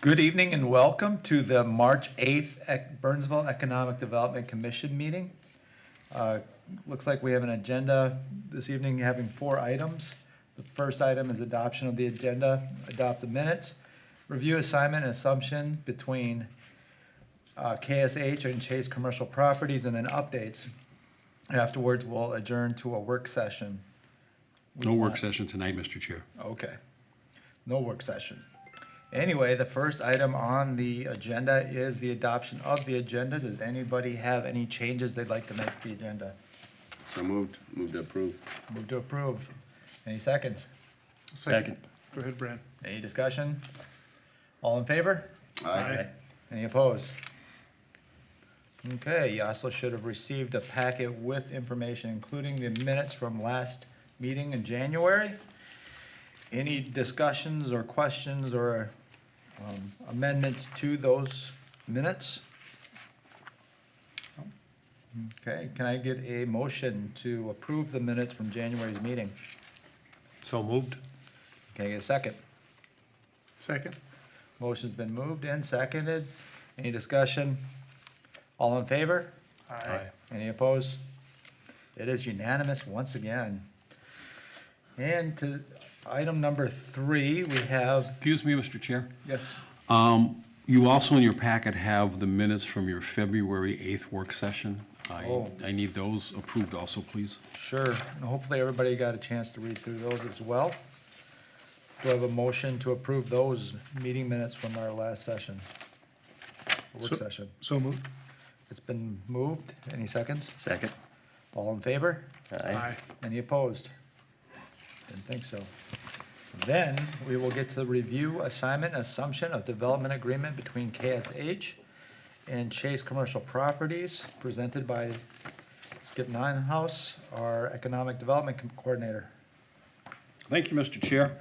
Good evening and welcome to the March 8th Burnsville Economic Development Commission meeting. Looks like we have an agenda this evening having 4 items. The first item is adoption of the agenda, adopt the minutes, review assignment and assumption between KSH and Chase Commercial Properties, and then updates. Afterwards, we'll adjourn to a work session. No work session tonight, Mr. Chair. Okay, no work session. Anyway, the first item on the agenda is the adoption of the agenda. Does anybody have any changes they'd like to make to the agenda? So moved. Move to approve. Move to approve. Any seconds? Second. Go ahead, Brad. Any discussion? All in favor? Aye. Any opposed? Okay, you also should have received a packet with information, including the minutes from last meeting in January. Any discussions or questions or amendments to those minutes? Okay, can I get a motion to approve the minutes from January's meeting? So moved. Can I get a second? Second. Motion's been moved and seconded. Any discussion? All in favor? Aye. Any opposed? It is unanimous once again. And to item number 3, we have, Excuse me, Mr. Chair. yes, You also in your packet have the minutes from your February 8th work session. Oh. I need those approved also, please. sure. And hopefully everybody got a chance to read through those as well. Do I have a motion to approve those meeting minutes from our last session? Work session. So moved. It's been moved. Any seconds? Second. All in favor? Aye. Any opposed? Didn't think so. Then we will get to the review, assignment, assumption of development agreement between KSH and Chase Commercial Properties, presented by Skip Ninehouse, our Economic Development Coordinator. Thank you, Mr. Chair.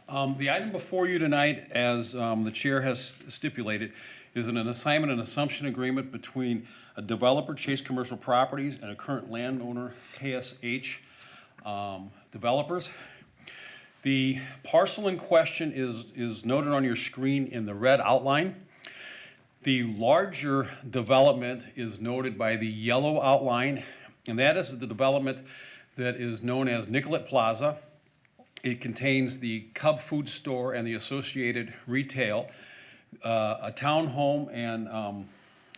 The item before you tonight, as the chair has stipulated, is an assignment and assumption agreement between a developer, Chase Commercial Properties, and a current landowner, KSH Developers. The parcel in question is noted on your screen in the red outline. The larger development is noted by the yellow outline, and that is the development that is known as Nicollet Plaza. It contains the Cub Food Store and the associated retail, a townhome and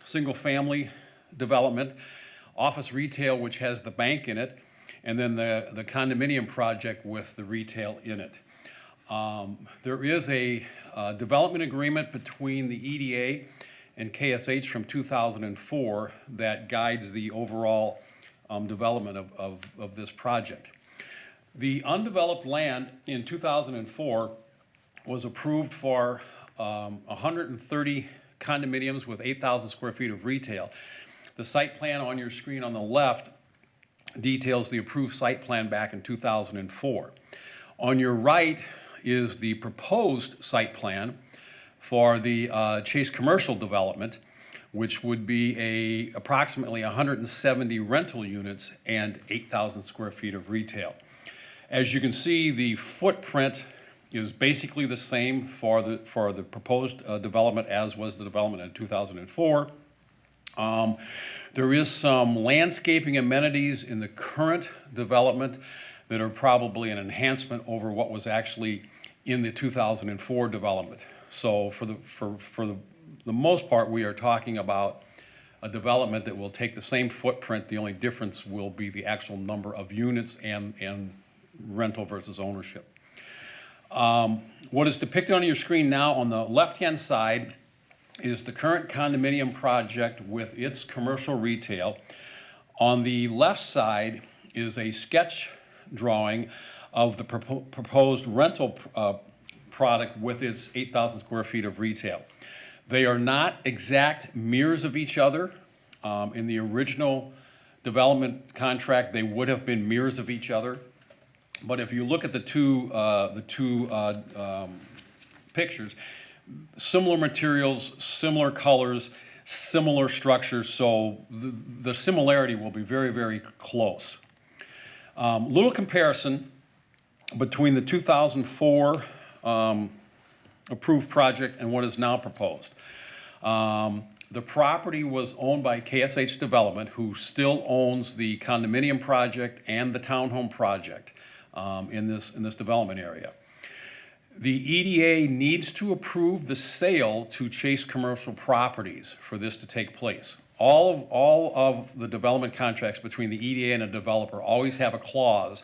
single-family development, office retail which has the bank in it, and then the condominium project with the retail in it. There is a development agreement between the EDA and KSH from 2004 that guides the overall development of this project. The undeveloped land in 2004 was approved for 130 condominiums with 8,000 square feet of retail. The site plan on your screen on the left details the approved site plan back in 2004. On your right is the proposed site plan for the Chase Commercial Development, which would be approximately 170 rental units and 8,000 square feet of retail. As you can see, the footprint is basically the same for the proposed development as was the development in 2004. There is some landscaping amenities in the current development that are probably an enhancement over what was actually in the 2004 development. So for the most part, we are talking about a development that will take the same footprint. The only difference will be the actual number of units and rental versus ownership. What is depicted on your screen now on the left-hand side is the current condominium project with its commercial retail. On the left side is a sketch drawing of the proposed rental product with its 8,000 square feet of retail. They are not exact mirrors of each other. In the original development contract, they would have been mirrors of each other. But if you look at the two pictures, similar materials, similar colors, similar structures, so the similarity will be very, very close. Little comparison between the 2004 approved project and what is now proposed. The property was owned by KSH Development, who still owns the condominium project and the townhome project in this development area. The EDA needs to approve the sale to Chase Commercial Properties for this to take place. All of the development contracts between the EDA and a developer always have a clause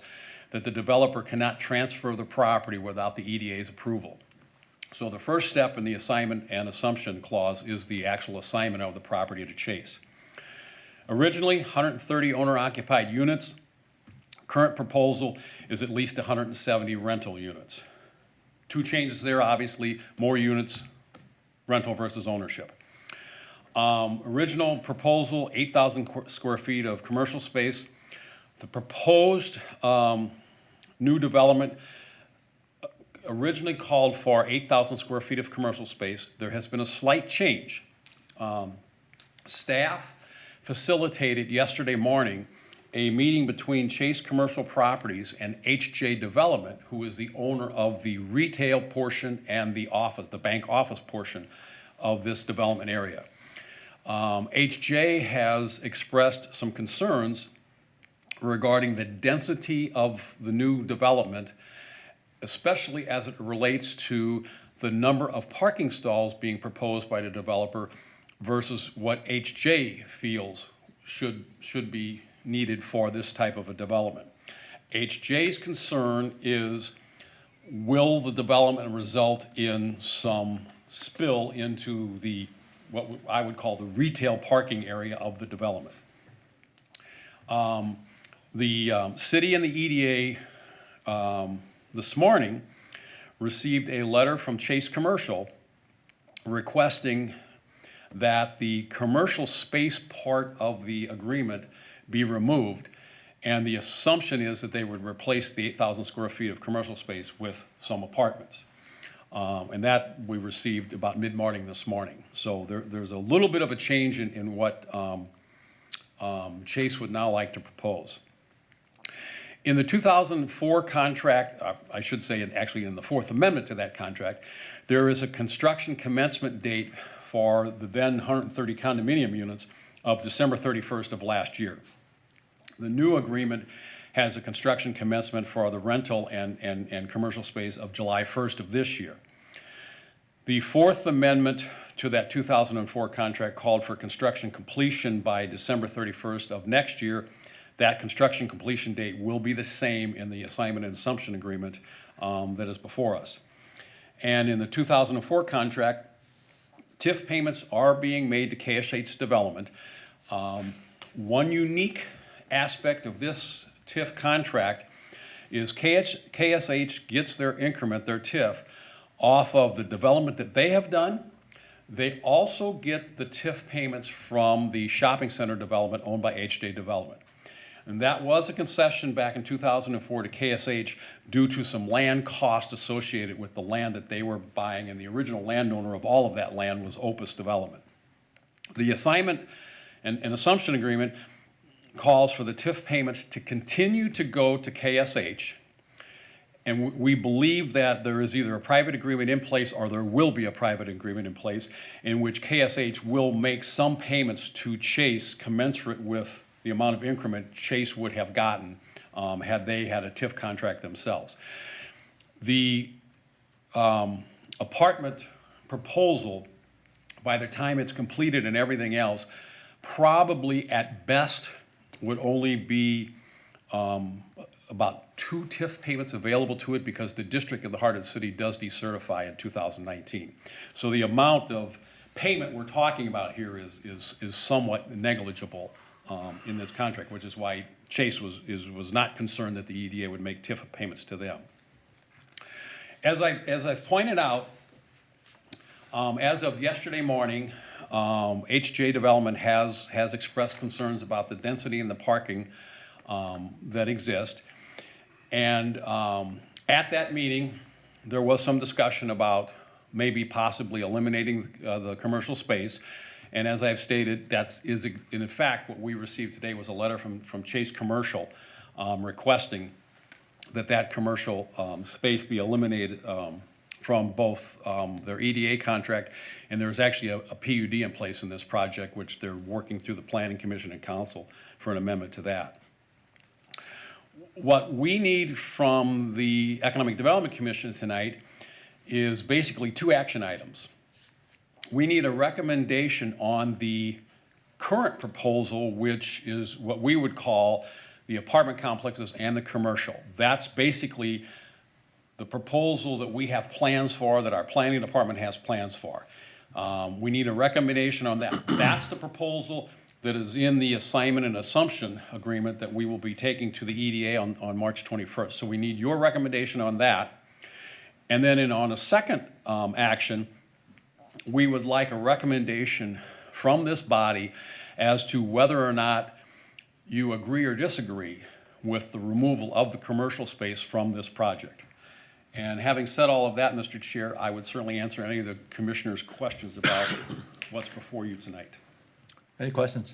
that the developer cannot transfer the property without the EDA's approval. So the first step in the assignment and assumption clause is the actual assignment of the property to Chase. Originally, 130 owner-occupied units. Current proposal is at least 170 rental units. Two changes there, obviously, more units, rental versus ownership. Original proposal, 8,000 square feet of commercial space. The proposed new development originally called for 8,000 square feet of commercial space. There has been a slight change. Staff facilitated yesterday morning a meeting between Chase Commercial Properties and HJ Development, who is the owner of the retail portion and the office, the bank office portion of this development area. HJ has expressed some concerns regarding the density of the new development, especially as it relates to the number of parking stalls being proposed by the developer versus what HJ feels should be needed for this type of a development. HJ's concern is, will the development result in some spill into the, what I would call the retail parking area of the development? The city and the EDA this morning received a letter from Chase Commercial requesting that the commercial space part of the agreement be removed, and the assumption is that they would replace the 8,000 square feet of commercial space with some apartments. And that we received about mid-morning this morning. So there's a little bit of a change in what Chase would now like to propose. In the 2004 contract, I should say actually in the Fourth Amendment to that contract, there is a construction commencement date for the then 130 condominium units of December 31st of last year. The new agreement has a construction commencement for the rental and commercial space of July 1st of this year. The Fourth Amendment to that 2004 contract called for construction completion by December 31st of next year. That construction completion date will be the same in the assignment and assumption agreement that is before us. And in the 2004 contract, TIF payments are being made to KSH Development. One unique aspect of this TIF contract is KSH gets their increment, their TIF, off of the development that they have done. They also get the TIF payments from the shopping center development owned by HJ Development. And that was a concession back in 2004 to KSH due to some land costs associated with the land that they were buying, and the original landowner of all of that land was Opus Development. The assignment and assumption agreement calls for the TIF payments to continue to go to KSH, and we believe that there is either a private agreement in place or there will be a private agreement in place in which KSH will make some payments to Chase commensurate with the amount of increment Chase would have gotten had they had a TIF contract themselves. The apartment proposal, by the time it's completed and everything else, probably at best would only be about 2 TIF payments available to it, because the district in the heart of the city does decertify in 2019. So the amount of payment we're talking about here is somewhat negligible in this contract, which is why Chase was not concerned that the EDA would make TIF payments to them. As I've pointed out, as of yesterday morning, HJ Development has expressed concerns about the density and the parking that exist. And at that meeting, there was some discussion about maybe possibly eliminating the commercial space. And as I've stated, in fact, what we received today was a letter from Chase Commercial requesting that commercial space be eliminated from both their EDA contract, and there's actually a PUD in place in this project, which they're working through the Planning Commission and Council for an amendment to that. What we need from the Economic Development Commission tonight is basically 2 action items. We need a recommendation on the current proposal, which is what we would call the apartment complexes and the commercial. That's basically the proposal that we have plans for, that our planning department has plans for. We need a recommendation on that. That's the proposal that is in the assignment and assumption agreement that we will be taking to the EDA on March 21st. So we need your recommendation on that. And then on a second action, we would like a recommendation from this body as to whether or not you agree or disagree with the removal of the commercial space from this project. And having said all of that, Mr. Chair, I would certainly answer any of the commissioners' questions about what's before you tonight. Any questions?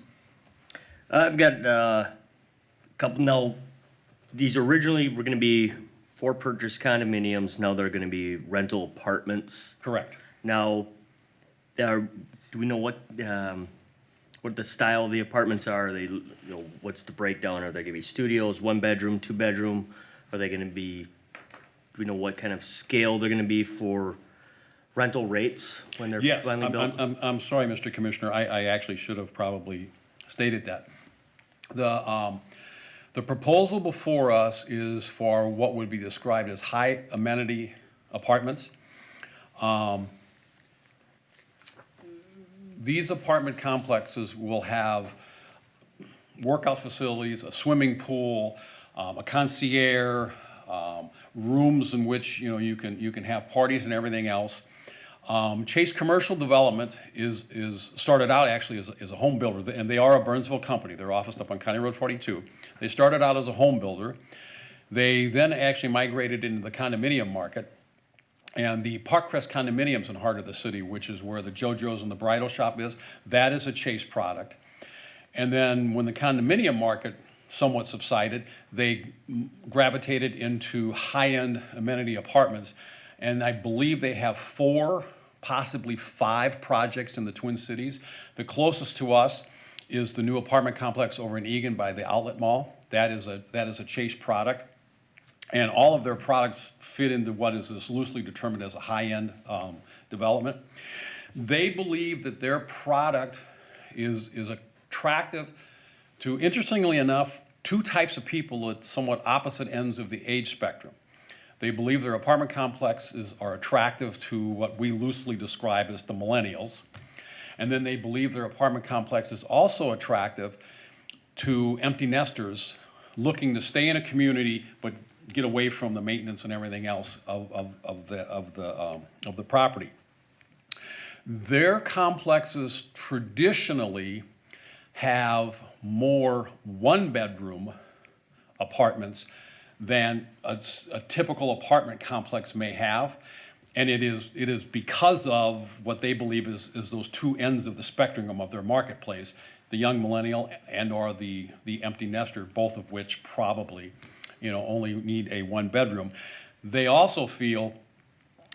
I've got a couple. Now, these originally were going to be for purchase condominiums. Now they're going to be rental apartments. Correct. Now, do we know what the style of the apartments are? Are they, what's the breakdown? Are they going to be studios, 1 bedroom, 2 bedroom? Are they going to be? Do we know what kind of scale they're going to be for rental rates when they're Yes, finally built? I'm sorry, Mr. Commissioner, I actually should have probably stated that. The proposal before us is for what would be described as high amenity apartments. These apartment complexes will have workout facilities, a swimming pool, a concierge, rooms in which you can have parties and everything else. Chase Commercial Development is started out actually as a home builder, and they are a Burnsville company. They're officed up on County Road 42. They started out as a home builder. They then actually migrated into the condominium market. And the Parkcrest condominiums in the heart of the city, which is where the JoJo's and the bridal shop is, that is a Chase product. And then when the condominium market somewhat subsided, they gravitated into high-end amenity apartments. And I believe they have 4, possibly 5 projects in the Twin Cities. The closest to us is the new apartment complex over in Eagan by the Outlet Mall. That is a Chase product. And all of their products fit into what is this loosely determined as a high-end development. They believe that their product is attractive to, interestingly enough, 2 types of people at somewhat opposite ends of the age spectrum. They believe their apartment complexes are attractive to what we loosely describe as the millennials. And then they believe their apartment complex is also attractive to empty nesters looking to stay in a community but get away from the maintenance and everything else of the property. Their complexes traditionally have more 1-bedroom apartments than a typical apartment complex may have. And it is because of what they believe is those 2 ends of the spectrum of their marketplace, the young millennial and or the empty nester, both of which probably only need a 1-bedroom. They also feel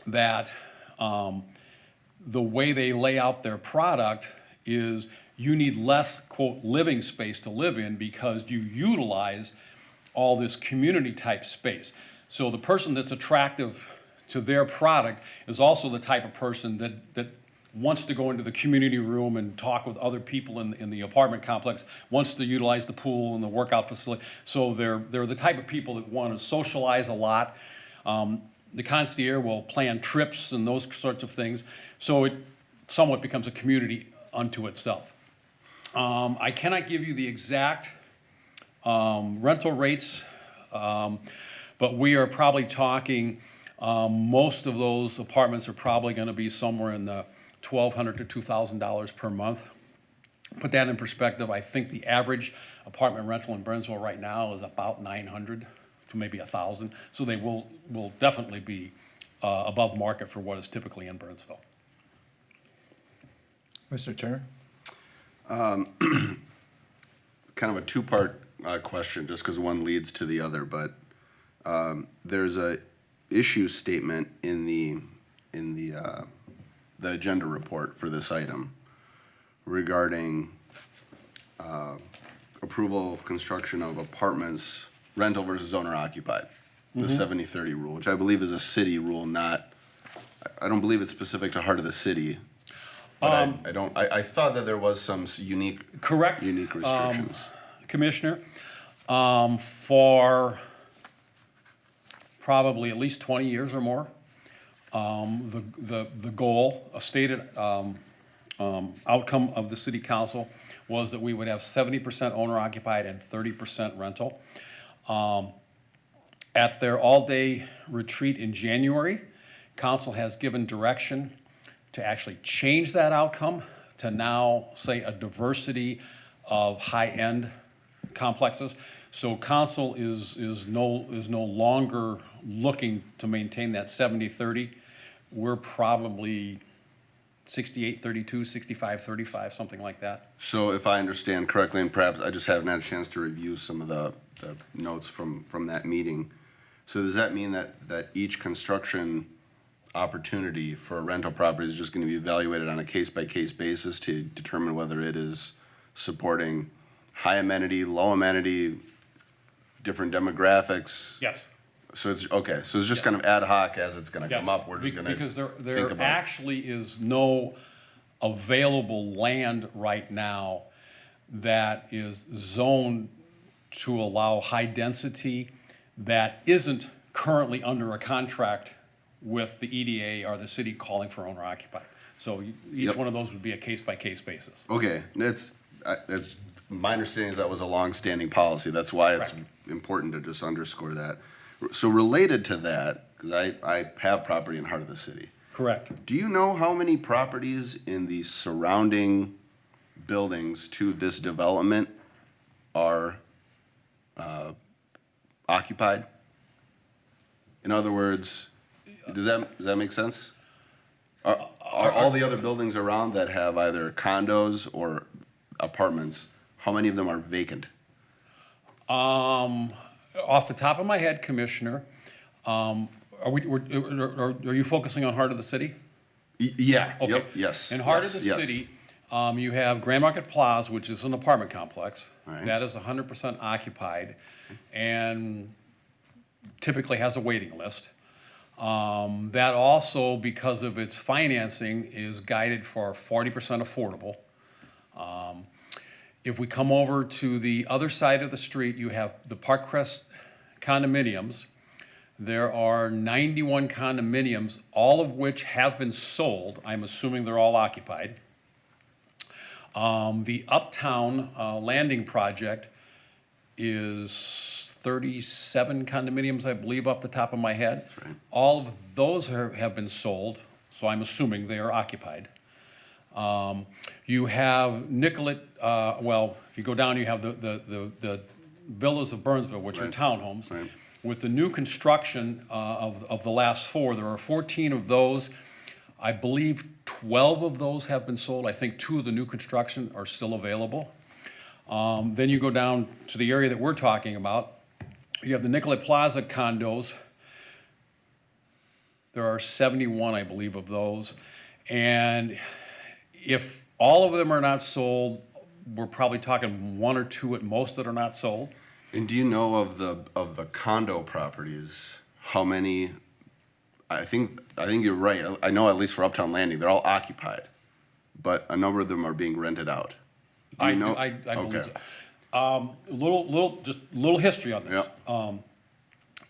that the way they lay out their product is you need less, quote, living space to live in because you utilize all this community type space. So the person that's attractive to their product is also the type of person that wants to go into the community room and talk with other people in the apartment complex, wants to utilize the pool and the workout facility. So they're the type of people that want to socialize a lot. The concierge will plan trips and those sorts of things. So it somewhat becomes a community unto itself. I cannot give you the exact rental rates, but we are probably talking, most of those apartments are probably going to be somewhere in the $1,200 to $2,000 per month. Put that in perspective, I think the average apartment rental in Burnsville right now is about $900 to maybe $1,000. So they will definitely be above market for what is typically in Burnsville. Mr. Turner? Kind of a 2-part question, just because one leads to the other, but there's a issue statement in the in the agenda report for this item regarding approval of construction of apartments, rental versus owner occupied, the 70-30 rule, which I believe is a city rule, not, I don't believe it's specific to Heart of the City. But I thought that there was some Correct. unique restrictions. Commissioner, for probably at least 20 years or more, the goal, a stated outcome of the city council was that we would have 70% owner occupied and 30% rental. At their all-day retreat in January, council has given direction to actually change that outcome to now say a diversity of high-end complexes. So council is no longer looking to maintain that 70-30. We're probably 68-32, 65-35, something like that. So if I understand correctly, and perhaps I just haven't had a chance to review some of the notes from that meeting. So does that mean that each construction opportunity for a rental property is just gonna be evaluated on a case-by-case basis to determine whether it is supporting high amenity, low amenity, different demographics? Yes. So it's, okay, so it's just kind of ad hoc as it's gonna Yes. come up, we're just gonna Because think there about it. actually is no available land right now that is zoned to allow high density that isn't currently under a contract with the EDA or the city calling for owner occupied. So each Yep. one of those would be a case-by-case basis. Okay, that's, my understanding is that was a long-standing policy, that's why it's Correct. important to just underscore that. So related to that, because I have property in Heart of the City, Correct. do you know how many properties in the surrounding buildings to this development are occupied? In other words, does that make sense? Are all the other buildings around that have either condos or apartments, how many of them are vacant? Off the top of my head, Commissioner, are you focusing on Heart of the City? Yeah, Okay. yep, yes. In Heart of the yes, yes. City, you have Grand Market Plaza, which is an apartment complex. Right. That is 100% occupied and typically has a waiting list. That also, because of its financing, is guided for 40% affordable. If we come over to the other side of the street, you have the Park Crest condominiums. There are 91 condominiums, all of which have been sold. I'm assuming they're all occupied. The Uptown Landing project is 37 condominiums, I believe, off the top of my head. right. All of those have been sold, so I'm assuming they are occupied. You have Nicollet, well, if you go down, you have the villas of Burnsville, which are Right. townhomes. Right. With the new construction of the last four, there are 14 of those. I believe 12 of those have been sold. I think 2 of the new construction are still available. Then you go down to the area that we're talking about. You have the Nicollet Plaza condos. There are 71, I believe, of those. And if all of them are not sold, we're probably talking 1 or 2 at most that are not sold. And do you know of the condo properties, how many, I think you're right, I know at least for Uptown Landing, they're all occupied, but a number of them are being rented out. Do you know? I believe Okay. so. Just little history on this.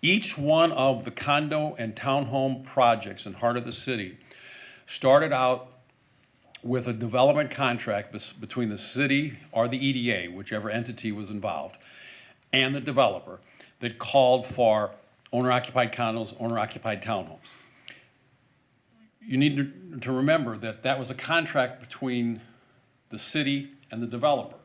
Each one of the condo and townhome projects in Heart of the City started out with a development contract between the city or the EDA, whichever entity was involved, and the developer that called for owner-occupied condos, owner-occupied townhomes. You need to remember that that was a contract between the city and the developer.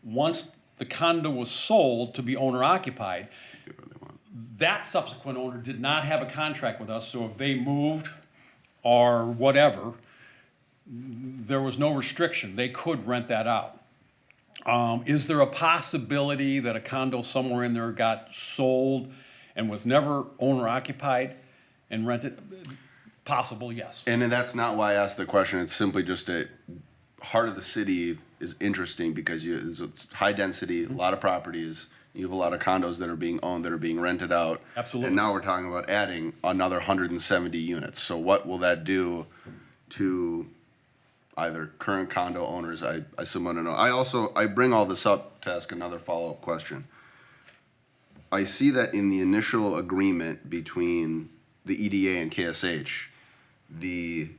Once the condo was sold to be owner-occupied, Get what they want. that subsequent owner did not have a contract with us, so if they moved or whatever, there was no restriction. They could rent that out. Is there a possibility that a condo somewhere in there got sold and was never owner-occupied and rented? Possible, yes. And then that's not why I asked the question. It's simply just a heart of the city is interesting because it's high density, a lot of properties. You have a lot of condos that are being owned, that are being rented out. Absolutely. And now we're talking about adding another 170 units. So what will that do to either current condo owners? I still want to know. I bring all this up to ask another follow-up question. I see that in the initial agreement between the EDA and KSH, the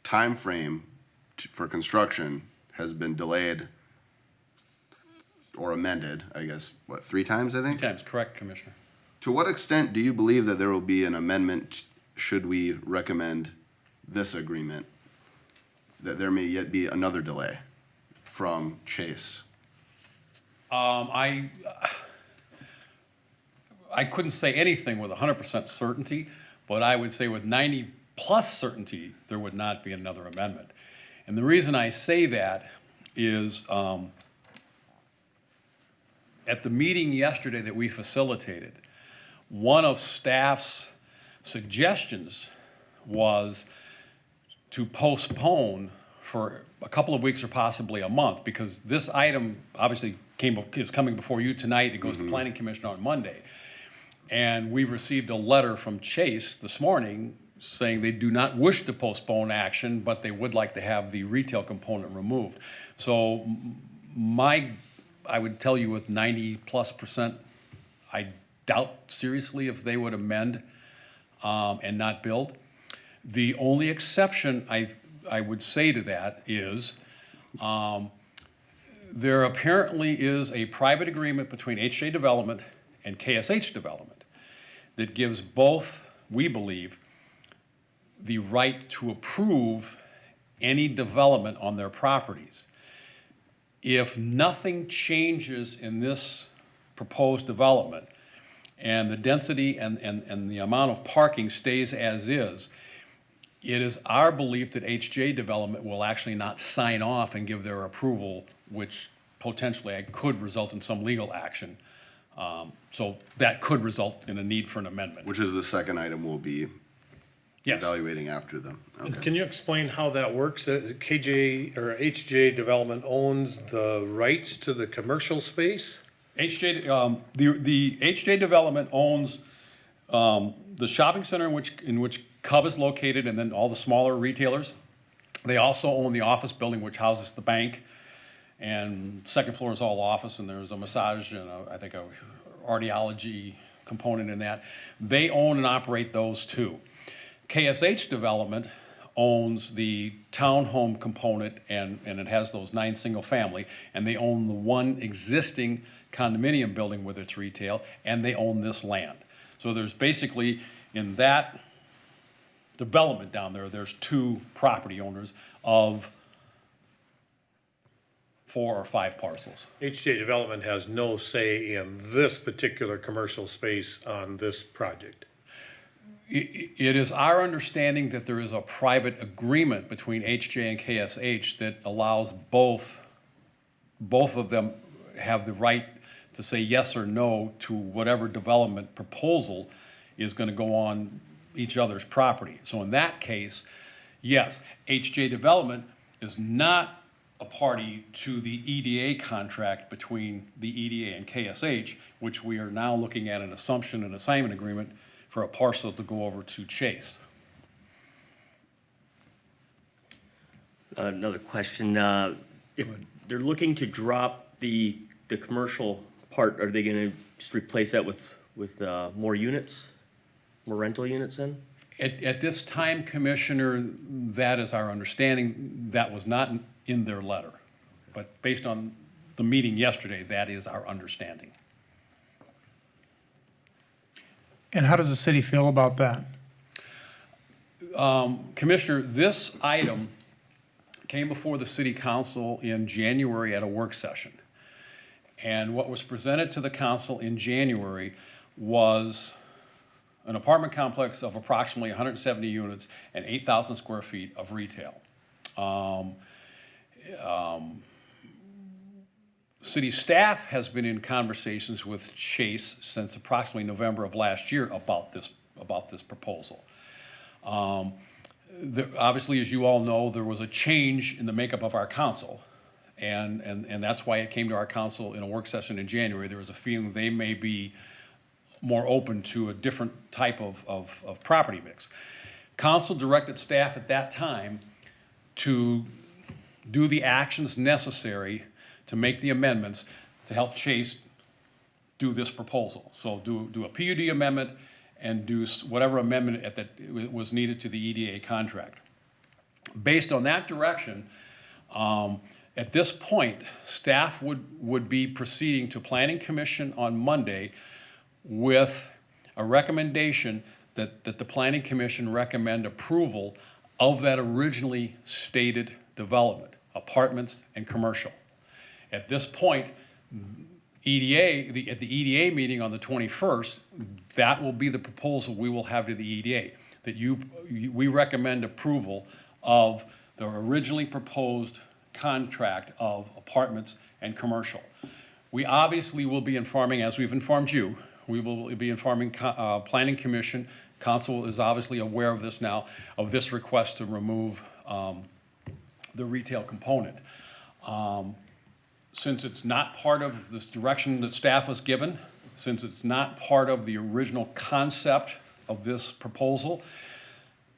timeframe for construction has been delayed or amended, I guess, what, 3 times, I think? Times, correct, Commissioner. To what extent do you believe that there will be an amendment should we recommend this agreement? That there may yet be another delay from Chase? I couldn't say anything with 100% certainty, but I would say with 90-plus certainty, there would not be another amendment. And the reason I say that is, at the meeting yesterday that we facilitated, one of staff's suggestions was to postpone for a couple of weeks or possibly a month, because this item obviously is coming before you tonight. It goes to Planning Commission on Monday. And we received a letter from Chase this morning saying they do not wish to postpone action, but they would like to have the retail component removed. So I would tell you with 90+%, I doubt seriously if they would amend and not build. The only exception I would say to that is there apparently is a private agreement between HJ Development and KSH Development that gives both, we believe, the right to approve any development on their properties. If nothing changes in this proposed development and the density and the amount of parking stays as is, it is our belief that HJ Development will actually not sign off and give their approval, which potentially could result in some legal action. So that could result in a need for an amendment. Which is the second item we'll be Yes. evaluating after them. Okay. Can you explain how that works? KJ or HJ Development owns the rights to the commercial space? HJ, the HJ Development owns the shopping center in which Cub is located, and then all the smaller retailers. They also own the office building which houses the bank, and second floor is all office, and there's a massage and I think a audiology component in that. They own and operate those too. KSH Development owns the townhome component, and it has those 9 single family, and they own the one existing condominium building with its retail, and they own this land. So there's basically, in that development down there, there's 2 property owners of 4 or 5 parcels. HJ Development has no say in this particular commercial space on this project. It is our understanding that there is a private agreement between HJ and KSH that allows both of them have the right to say yes or no to whatever development proposal is going to go on each other's property. So in that case, yes, HJ Development is not a party to the EDA contract between the EDA and KSH, which we are now looking at an assumption and assignment agreement for a parcel to go over to Chase. Another question, if they're looking to drop the commercial part, are they gonna just replace that with more units? More rental units then? At this time, Commissioner, that is our understanding. That was not in their letter. But based on the meeting yesterday, that is our understanding. And how does the city feel about that? Commissioner, this item came before the city council in January at a work session. And what was presented to the council in January was an apartment complex of approximately 170 units and 8,000 square feet of retail. City staff has been in conversations with Chase since approximately November of last year about this proposal. Obviously, as you all know, there was a change in the makeup of our council. And that's why it came to our council in a work session in January. There was a feeling they may be more open to a different type of property mix. Council directed staff at that time to do the actions necessary to make the amendments to help Chase do this proposal. So do a PUD amendment and do whatever amendment that was needed to the EDA contract. Based on that direction, at this point, staff would be proceeding to Planning Commission on Monday with a recommendation that the Planning Commission recommend approval of that originally stated development, apartments and commercial. At this point, at the EDA meeting on the 21st, that will be the proposal we will have to the EDA, that we recommend approval of the originally proposed contract of apartments and commercial. We obviously will be informing, as we've informed you, we will be informing Planning Commission. Council is obviously aware of this now, of this request to remove the retail component. Since it's not part of this direction that staff was given, since it's not part of the original concept of this proposal,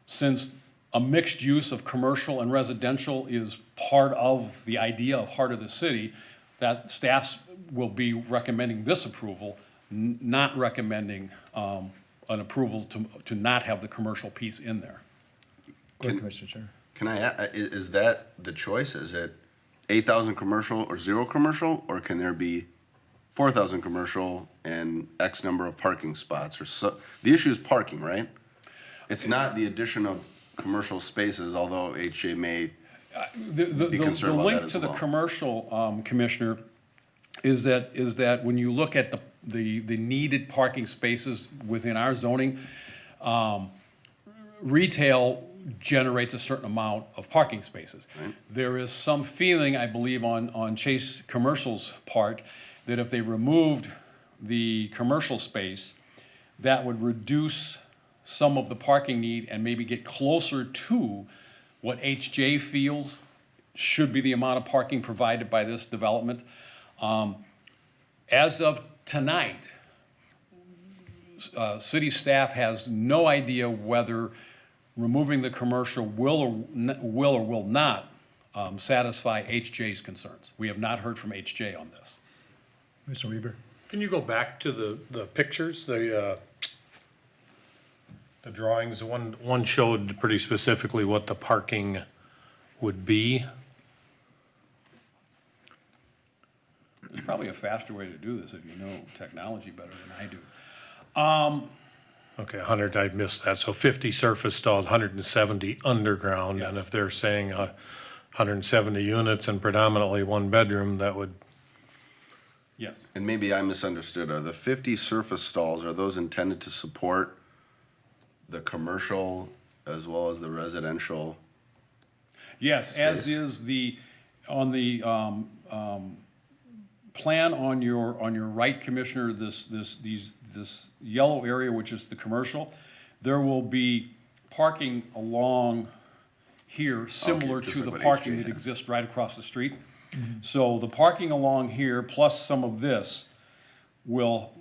since a mixed use of commercial and residential is part of the idea of Heart of the City, that staff will be recommending this approval, not recommending an approval to not have the commercial piece in there. Go ahead, Commissioner Chair. Can is that the choice? Is it 8,000 commercial or 0 commercial, or can there be 4,000 commercial and X number of parking spots? The issue is parking, right? It's not the addition of commercial spaces, although HJ may be concerned about that link as to the well. commercial, Commissioner, is that when you look at the needed parking spaces within our zoning, retail generates a certain amount of parking spaces. Right. There is some feeling, I believe, on Chase Commercial's part, that if they removed the commercial space, that would reduce some of the parking need and maybe get closer to what HJ feels should be the amount of parking provided by this development. As of tonight, city staff has no idea whether removing the commercial will or will not satisfy HJ's concerns. We have not heard from HJ on this. Mr. Weber? Can you go back to the pictures, the drawings? One showed pretty specifically what the parking would be. There's probably a faster way to do this if you know technology better than I do. Okay, 100, I missed that. So 50 surface stalls, 170 underground. And Yes. if they're saying 170 units and predominantly one bedroom, that would, Yes. And maybe I misunderstood. Are the 50 surface stalls, are those intended to support the commercial as well as the residential? Yes, as Space. is on the plan on your right, Commissioner, this yellow area, which is the commercial, there will be parking along here similar just to like the what parking HJ that has. exists right across the street. So the parking along here, plus some of this, will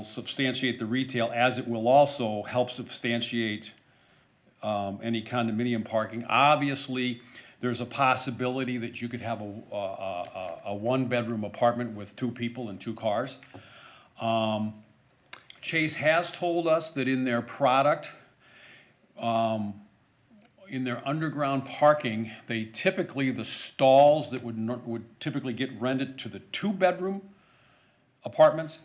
substantiate the retail, as it will also help substantiate any condominium parking. Obviously, there's a possibility that you could have a one-bedroom apartment with 2 people and 2 cars. Chase has told us that in their product, in their underground parking, they typically, the stalls that would typically get rented to the 2-bedroom apartments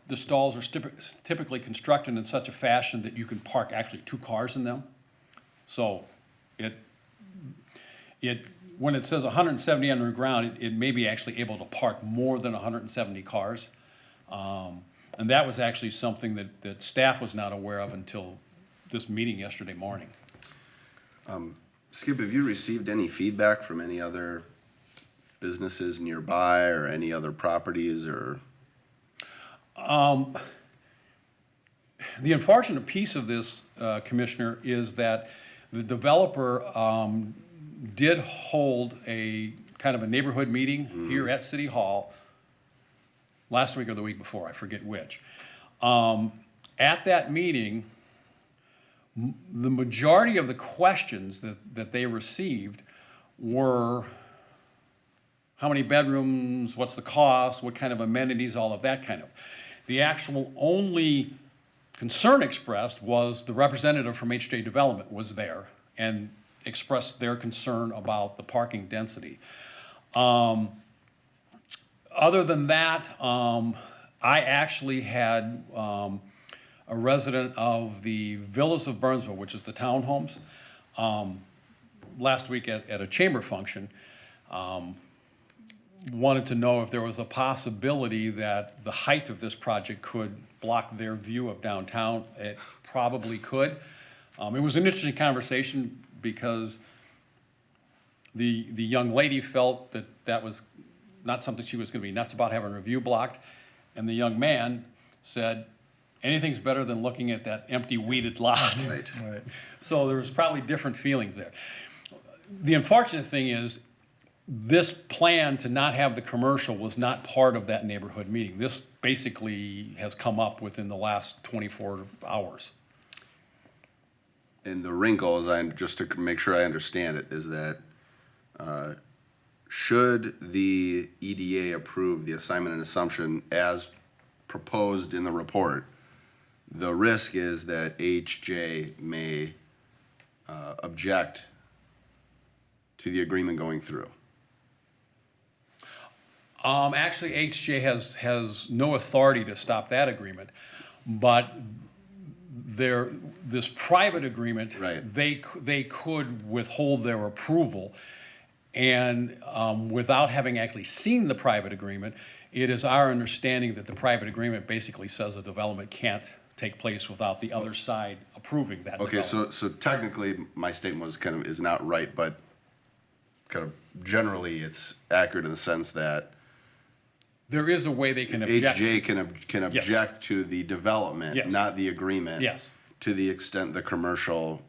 the stalls are typically constructed in such a fashion that you can park actually 2 cars in them. So when it says 170 underground, it may be actually able to park more than 170 cars. And that was actually something that staff was not aware of until this meeting yesterday morning. Skip, have you received any feedback from any other businesses nearby or any other properties or? The unfortunate piece of this, Commissioner, is that The developer did hold a kind of a neighborhood meeting here at City Hall last week or the week before, I forget which. At that meeting, the majority of the questions that they received were how many bedrooms, what's the cost, what kind of amenities, all of that kind of. The actual only concern expressed was the representative from HJ Development was there and expressed their concern about the parking density. Other than that, I actually had a resident of the Villas of Burnsville, which is the townhomes, last week at a chamber function, wanted to know if there was a possibility that the height of this project could block their view of downtown. It probably could. It was an interesting conversation because the young lady felt that that was not something she was gonna be nuts about having her view blocked. And the young man said, anything's better than looking at that empty weeded lot. Right. Right. So there was probably different feelings there. The unfortunate thing is, this plan to not have the commercial was not part of that neighborhood meeting. This basically has come up within the last 24 hours. And the wrinkle is, just to make sure I understand it, is that should the EDA approve the assignment and assumption as proposed in the report, the risk is that HJ may object to the agreement going through. Actually, HJ has no authority to stop that agreement, but this private agreement, Right. they could withhold their approval. And without having actually seen the private agreement, it is our understanding that the private agreement basically says a development can't take place without the other side approving that Okay, development. so technically, my statement was kind of, is not right, but kind of generally, it's accurate in the sense that There is a way they can object. HJ can Yes. object to the development, Yes. not the agreement. Yes. To the extent the commercial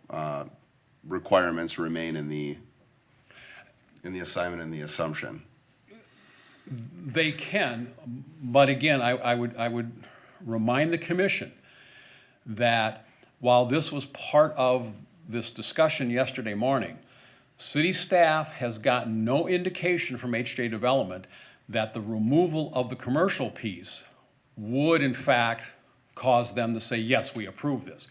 requirements remain in the assignment and the assumption. They can, but again, I would remind the commission that while this was part of this discussion yesterday morning, city staff has gotten no indication from HJ Development that the removal of the commercial piece would in fact cause them to say, yes, we approve this.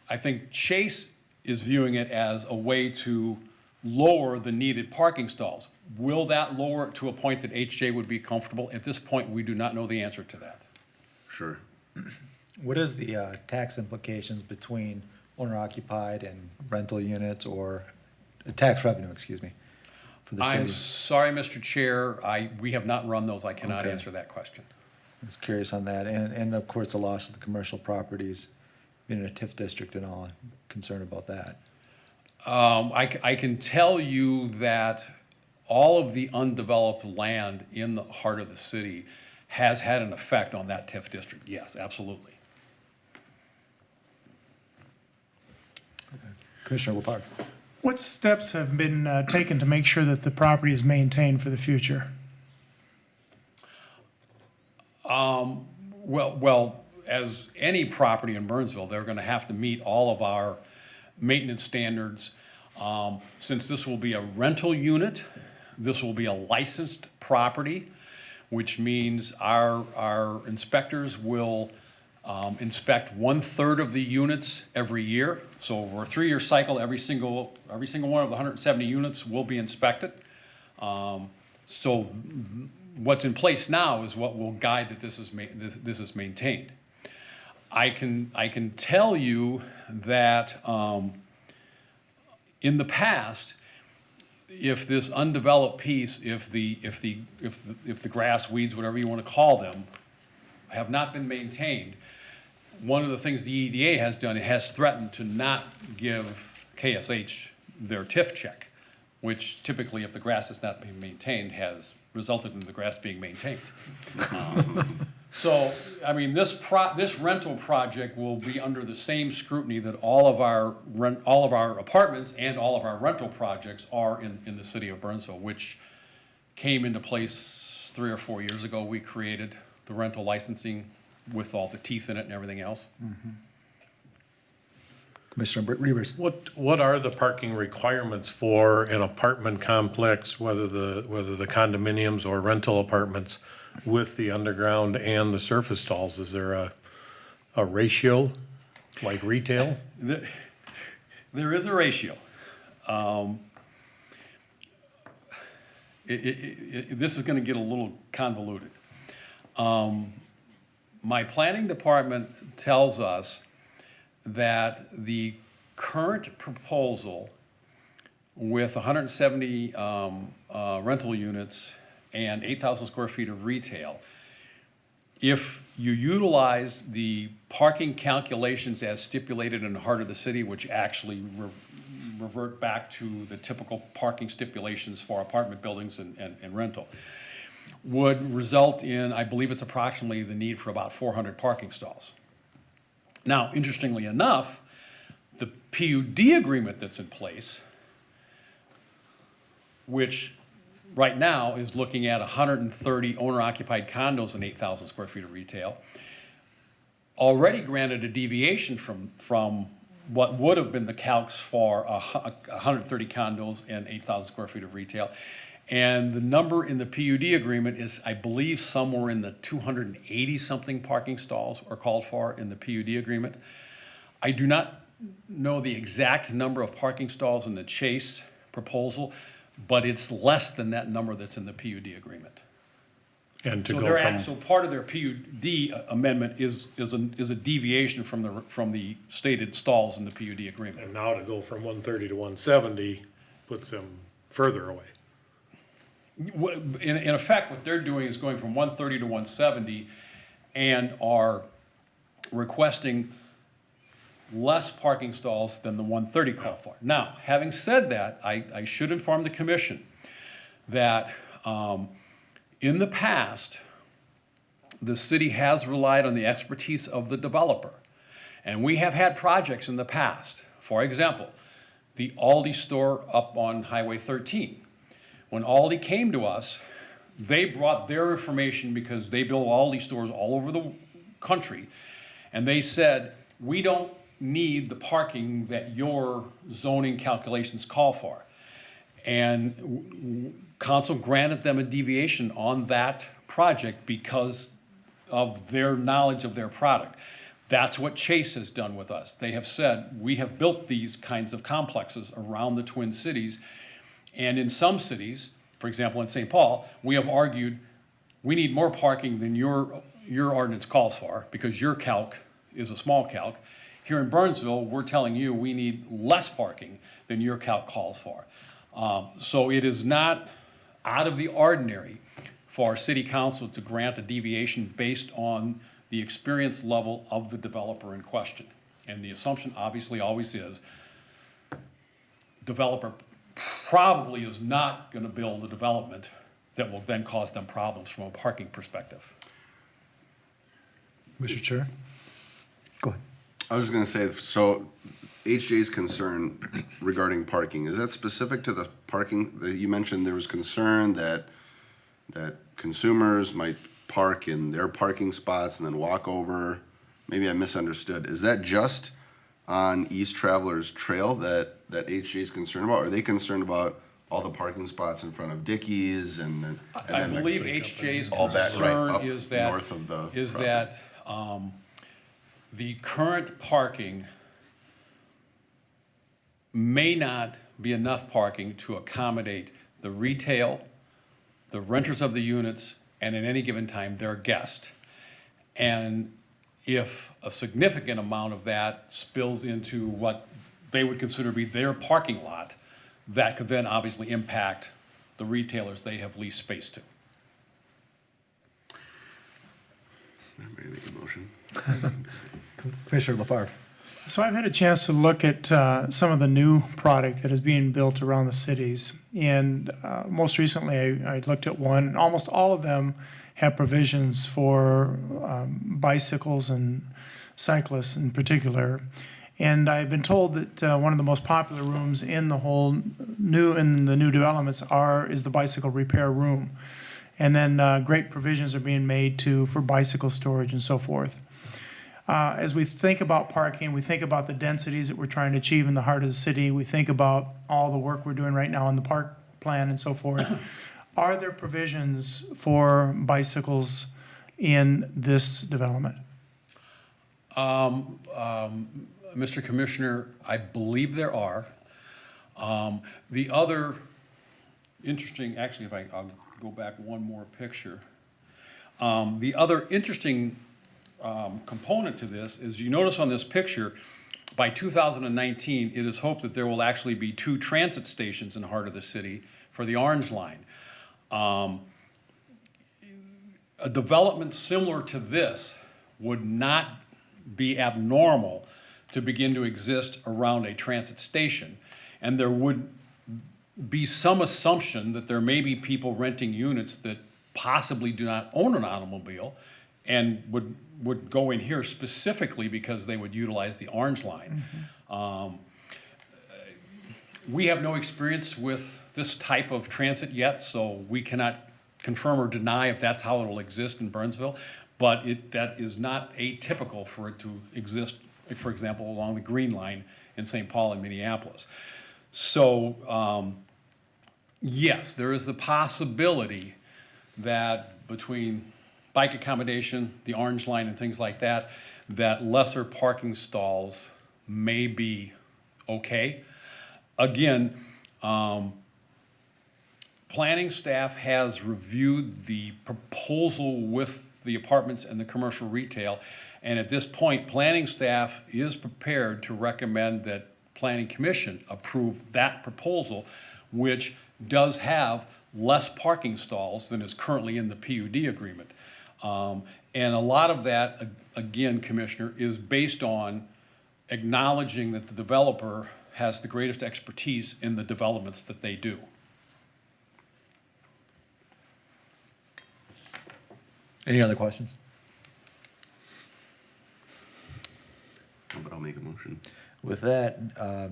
I think Chase is viewing it as a way to lower the needed parking stalls. Will that lower it to a point that HJ would be comfortable? At this point, we do not know the answer to that. Sure. What is the tax implications between owner-occupied and rental units, or tax revenue, excuse me, for the I'm city? sorry, Mr. Chair, we have not run those. I cannot Okay. answer that question. I was curious on that, and of course, the loss of the commercial properties, being in a TIF district and all, I'm concerned about that. I can tell you that all of the undeveloped land in the heart of the city has had an effect on that TIF district. Yes, absolutely. Commissioner LaFarge. What steps have been taken to make sure that the property is maintained for the future? Well, as any property in Burnsville, they're gonna have to meet all of our maintenance standards. Since this will be a rental unit, this will be a licensed property, which means our inspectors will inspect 1/3 of the units every year. So over a 3-year cycle, every single one of the 170 units will be inspected. So what's in place now is what will guide that this is maintained. I can tell you that in the past, if this undeveloped piece, if the grass, weeds, whatever you want to call them, have not been maintained, one of the things the EDA has done, it has threatened to not give KSH their TIF check, which typically, if the grass has not been maintained, has resulted in the grass being maintained. So, I mean, this rental project will be under the same scrutiny that all of our apartments and all of our rental projects are in the city of Burnsville, which came into place 3 or 4 years ago. We created the rental licensing with all the teeth in it and everything else. Commissioner Rivers. What are the parking requirements for an apartment complex, whether the condominiums or rental apartments with the underground and the surface stalls? Is there a ratio like retail? There is a ratio. This is gonna get a little convoluted. My planning department tells us that the current proposal with 170 rental units and 8,000 square feet of retail, if you utilize the parking calculations as stipulated in the heart of the city, which actually revert back to the typical parking stipulations for apartment buildings and rental, would result in, I believe it's approximately the need for about 400 parking stalls. Now, interestingly enough, the PUD agreement that's in place, which right now is looking at 130 owner-occupied condos and 8,000 square feet of retail, already granted a deviation from what would have been the calcs for 130 condos and 8,000 square feet of retail. And the number in the PUD agreement is, I believe, somewhere in the 280-something parking stalls are called for in the PUD agreement. I do not know the exact number of parking stalls in the Chase proposal, but it's less than that number that's in the PUD agreement. And to So go from, so part of their PUD amendment is a deviation from the stated stalls in the PUD agreement. and now to go from 130 to 170 puts them further away. In effect, what they're doing is going from 130 to 170 and are requesting less parking stalls than the 130 call for. Now, having said that, I should inform the commission that in the past, the city has relied on the expertise of the developer. And we have had projects in the past. For example, the Aldi store up on Highway 13. When Aldi came to us, they brought their information because they build Aldi stores all over the country. And they said, we don't need the parking that your zoning calculations call for. And council granted them a deviation on that project because of their knowledge of their product. That's what Chase has done with us. They have said, we have built these kinds of complexes around the Twin Cities. And in some cities, for example, in St. Paul, we have argued, we need more parking than your ordinance calls for because your calc is a small calc. Here in Burnsville, we're telling you we need less parking than your calc calls for. So it is not out of the ordinary for our city council to grant a deviation based on the experience level of the developer in question. And the assumption obviously always is, developer probably is not gonna build a development that will then cause them problems from a parking perspective. Mr. Chair? Go ahead. I was just gonna say, so HJ's concern regarding parking, is that specific to the parking? You mentioned there was concern that consumers might park in their parking spots and then walk over. Maybe I misunderstood. Is that just on East Travelers Trail that HJ is concerned about? Are they concerned about all the parking spots in front of Dickey's and then? I believe HJ's all back right concern up is that, north of the the current parking may not be enough parking to accommodate the retail, the renters of the units, and at any given time, their guest. And if a significant amount of that spills into what they would consider to be their parking lot, that could then obviously impact the retailers they have leased space to. I'm ready to make a motion. Commissioner LaFarge. So I've had a chance to look at some of the new product that is being built around the cities. And most recently, I looked at one, and almost all of them have provisions for bicycles and cyclists in particular. And I've been told that one of the most popular rooms in the new developments is the bicycle repair room. And then great provisions are being made for bicycle storage and so forth. As we think about parking, we think about the densities that we're trying to achieve in the heart of the city. We think about all the work we're doing right now on the park plan and so forth. Are there provisions for bicycles in this development? Mr. Commissioner, I believe there are. The other interesting, actually, I'll go back one more picture. The other interesting component to this is you notice on this picture, by 2019, it is hoped that there will actually be 2 transit stations in the heart of the city for the Orange Line. A development similar to this would not be abnormal to begin to exist around a transit station. And there would be some assumption that there may be people renting units that possibly do not own an automobile and would go in here specifically because they would utilize the Orange Line. We have no experience with this type of transit yet, so we cannot confirm or deny if that's how it'll exist in Burnsville, but that is not atypical for it to exist, for example, along the Green Line in St. Paul and Minneapolis. So, yes, there is the possibility that between bike accommodation, the Orange Line and things like that, that lesser parking stalls may be okay. Again, planning staff has reviewed the proposal with the apartments and the commercial retail, and at this point, planning staff is prepared to recommend that Planning Commission approve that proposal, which does have less parking stalls than is currently in the PUD agreement. And a lot of that, again, Commissioner, is based on acknowledging that the developer has the greatest expertise in the developments that they do. Any other questions? But I'll make a motion. With that,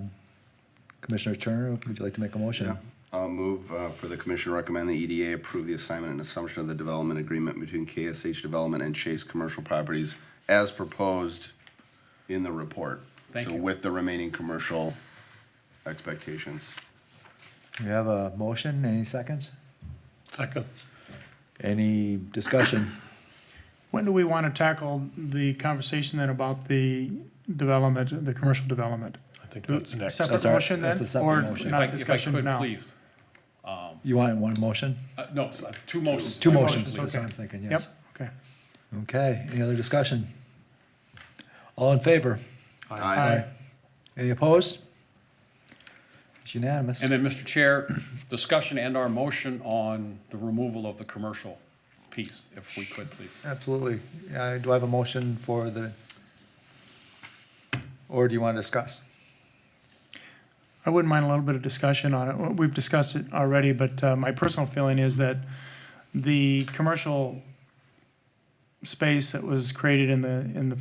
Commissioner Turner, would you like to make a motion? I'll move for the commission to recommend the EDA approve the assignment and assumption of the development agreement between KSH Development and Chase Commercial Properties as proposed in the report. Thank So you. with the remaining commercial expectations. We have a motion, any seconds? Second. Any discussion? When do we want to tackle the conversation then about the development, the commercial development? I think that's next. Separate That's our- motion then? that's a separate Or motion. not If I discussion could, now? please. You want one motion? No, 2 motions. Two motions, motions, that's what I'm okay. thinking, Yep, yes. okay. Okay, any other discussion? All in favor? Aye. Any opposed? It's unanimous. And then, Mr. Chair, discussion and our motion on the removal of the commercial piece, if we could, please. Absolutely. Do I have a motion for the, or do you want to discuss? I wouldn't mind a little bit of discussion on it. We've discussed it already, but my personal feeling is that the commercial space that was created in the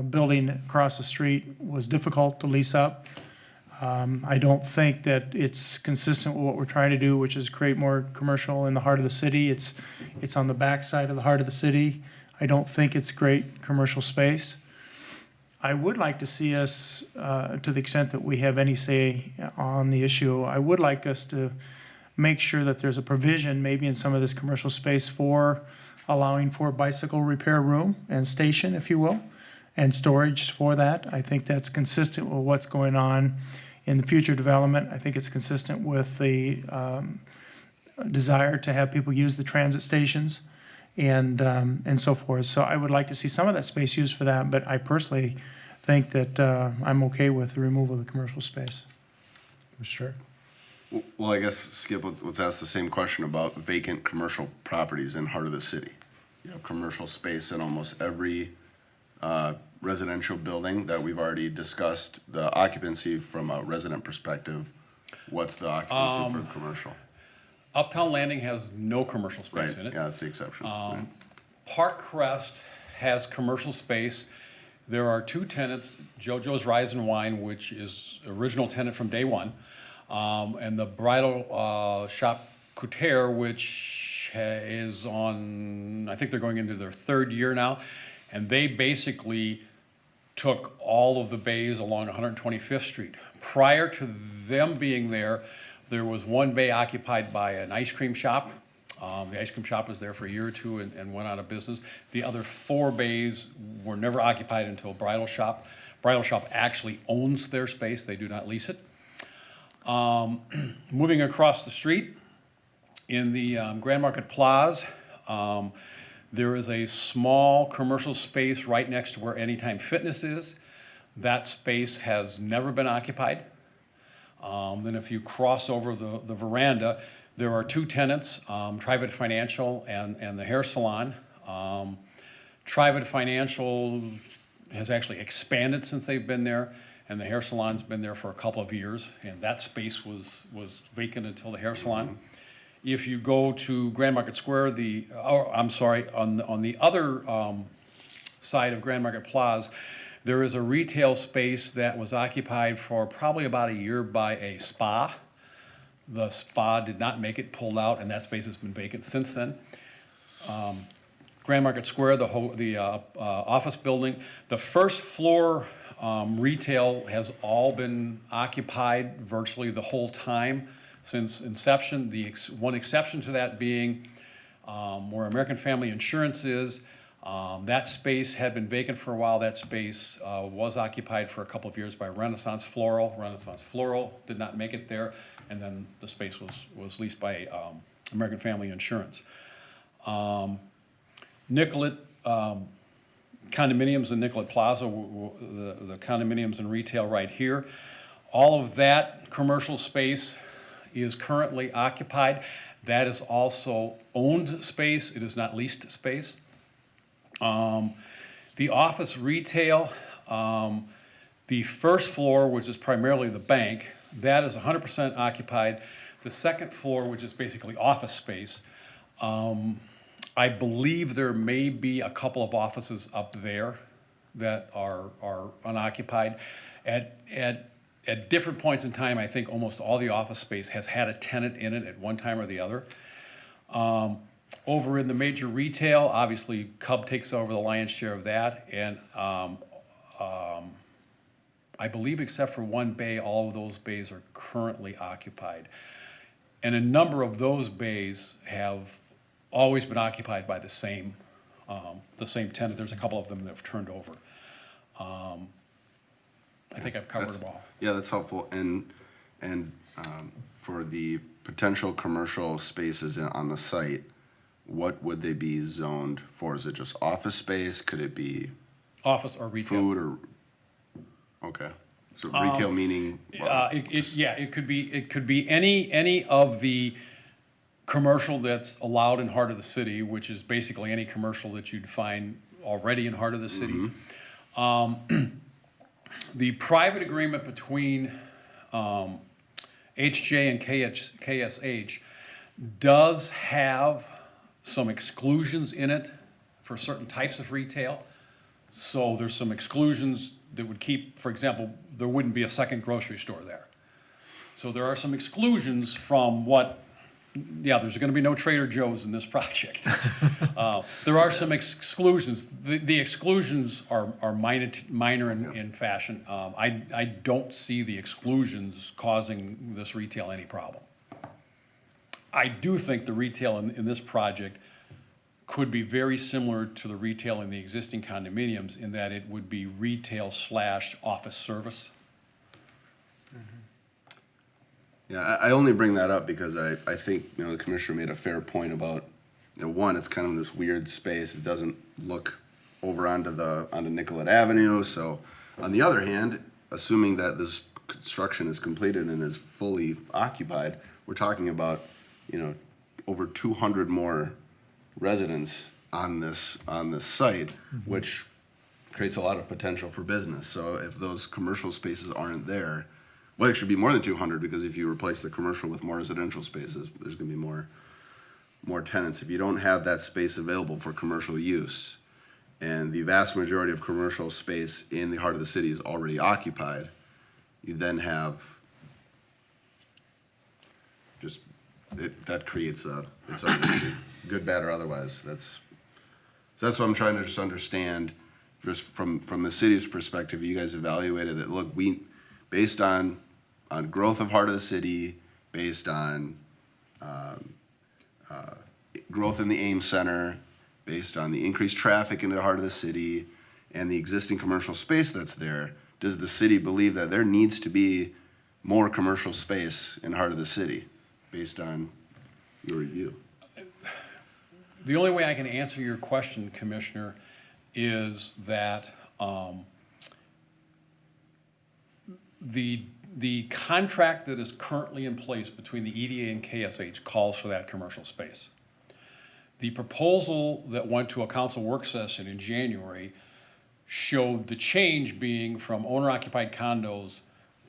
building across the street was difficult to lease up. I don't think that it's consistent with what we're trying to do, which is create more commercial in the heart of the city. It's on the backside of the heart of the city. I don't think it's great commercial space. I would like to see us, to the extent that we have any say on the issue, I would like us to make sure that there's a provision, maybe in some of this commercial space, for allowing for bicycle repair room and station, if you will, and storage for that. I think that's consistent with what's going on in the future development. I think it's consistent with the desire to have people use the transit stations and so forth. So I would like to see some of that space used for that, but I personally think that I'm okay with the removal of the commercial space. Sure. Well, I guess, Skip, let's ask the same question about vacant commercial properties in heart of the city. You have commercial space in almost every residential building that we've already discussed, the occupancy from a resident perspective, what's the occupancy for commercial? Uptown Landing has no commercial Right, space in it. yeah, that's the exception. right. Park Crest has commercial space. There are two tenants, JoJo's Rise and Wine, which is original tenant from day one, and the bridal shop Couture, which is on, I think they're going into their third year now, and they basically took all of the bays along 125th Street. Prior to them being there, there was one bay occupied by an ice cream shop. The ice cream shop was there for a year or two and went out of business. The other 4 bays were never occupied until Bridal Shop. Bridal Shop actually owns their space, they do not lease it. Moving across the street, in the Grand Market Plaza, there is a small commercial space right next to where Anytime Fitness is. That space has never been occupied. Then if you cross over the veranda, there are 2 tenants, Trivate Financial and the hair salon. Trivate Financial has actually expanded since they've been there, and the hair salon's been there for a couple of years, and that space was vacant until the hair salon. If you go to Grand Market Square, on the other side of Grand Market Plaza, there is a retail space that was occupied for probably about a year by a spa. The spa did not make it, pulled out, and that space has been vacant since then. Grand Market Square, the office building, the first floor retail has all been occupied virtually the whole time since inception. The one exception to that being where American Family Insurance is. That space had been vacant for a while. That space was occupied for a couple of years by Renaissance Floral. Renaissance Floral did not make it there, and then the space was leased by American Family Insurance. Nicollet condominiums in Nicollet Plaza, the condominiums and retail right here. All of that commercial space is currently occupied. That is also owned space. It is not leased space. The office retail, the first floor, which is primarily the bank, that is 100% occupied. The second floor, which is basically office space, I believe there may be a couple of offices up there that are unoccupied. At different points in time, I think almost all the office space has had a tenant in it at one time or the other. Over in the major retail, obviously Cub takes over the lion's share of that, and I believe except for one bay, all of those bays are currently occupied. And a number of those bays have always been occupied by the same tenant. There's a couple of them that have turned over. I think I've covered them all. Yeah, that's helpful. And for the potential commercial spaces on the site, what would they be zoned for? Is it just office space? Could it be Office or retail. food or, okay. So retail meaning, It could be any of the commercial that's allowed in heart of the city, which is basically any commercial that you'd find already in heart of the city. The private agreement between HJ and KSH does have some exclusions in it for certain types of retail. So there's some exclusions that would keep, for example, there wouldn't be a second grocery store there. So there are some exclusions from there's gonna be no Trader Joe's in this project. There are some exclusions. The exclusions are minor in fashion. I don't see the exclusions causing this retail any problem. I do think the retail in this project could be very similar to the retail in the existing condominiums in that it would be retail/office service. yeah, I only bring that up because I think, the commissioner made a fair point about, one, it's kind of this weird space. It doesn't look over onto Nicollet Avenue. So on the other hand, assuming that this construction is completed and is fully occupied, we're talking about, over 200 more residents on this site, which creates a lot of potential for business. So if those commercial spaces aren't there, well, it should be more than 200, because if you replace the commercial with more residential spaces, there's gonna be more tenants. If you don't have that space available for commercial use, and the vast majority of commercial space in the heart of the city is already occupied, you then have just, that creates its own issue, good, bad, or otherwise. So that's what I'm trying to just understand, just from the city's perspective. You guys evaluated that, look, based on growth of heart of the city, based on growth in the Ames Center, based on the increased traffic into the heart of the city, and the existing commercial space that's there, does the city believe that there needs to be more commercial space in the heart of the city, based on your review? The only way I can answer your question, Commissioner, is that the contract that is currently in place between the EDA and KSH calls for that commercial space. The proposal that went to a council work session in January showed the change being from owner-occupied condos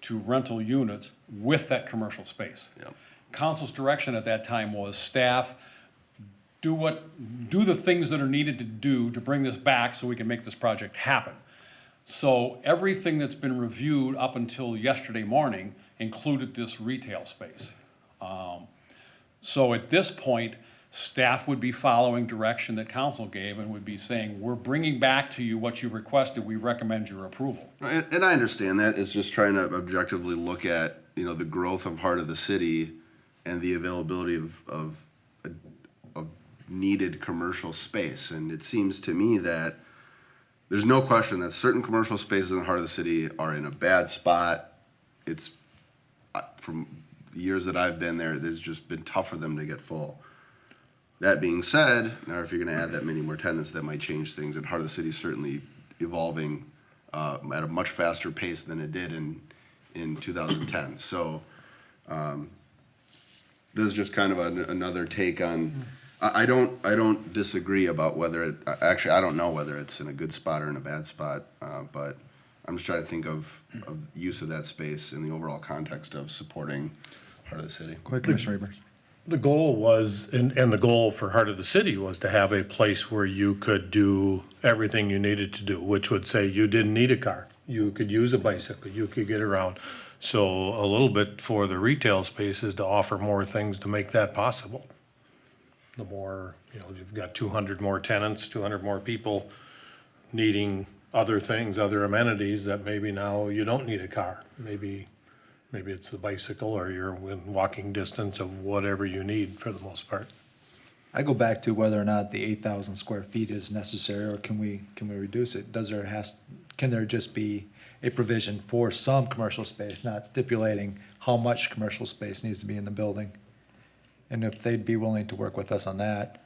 to rental units with that commercial space. Yep. Council's direction at that time was, staff, do the things that are needed to do to bring this back so we can make this project happen. So everything that's been reviewed up until yesterday morning included this retail space. So at this point, staff would be following direction that council gave and would be saying, we're bringing back to you what you requested, we recommend your approval. And I understand that. It's just trying to objectively look at, the growth of heart of the city and the availability of needed commercial space. And it seems to me that there's no question that certain commercial spaces in the heart of the city are in a bad spot. It's, from the years that I've been there, it's just been tough for them to get full. That being said, now if you're gonna add that many more tenants, that might change things, and heart of the city is certainly evolving at a much faster pace than it did in 2010. So this is just kind of another take on, I don't disagree about whether it, actually, I don't know whether it's in a good spot or in a bad spot, but I'm just trying to think of use of that space in the overall context of supporting heart of the city. Go ahead, Commissioner Evers. The goal was, and the goal for Heart of the City was to have a place where you could do everything you needed to do, which would say you didn't need a car. You could use a bicycle, you could get around. So a little bit for the retail spaces to offer more things to make that possible. The more, you've got 200 more tenants, 200 more people needing other things, other amenities that maybe now you don't need a car. Maybe it's the bicycle, or you're in walking distance of whatever you need for the most part. I go back to whether or not the 8,000 square feet is necessary, or can we reduce it? Can there just be a provision for some commercial space, not stipulating how much commercial space needs to be in the building? And if they'd be willing to work with us on that.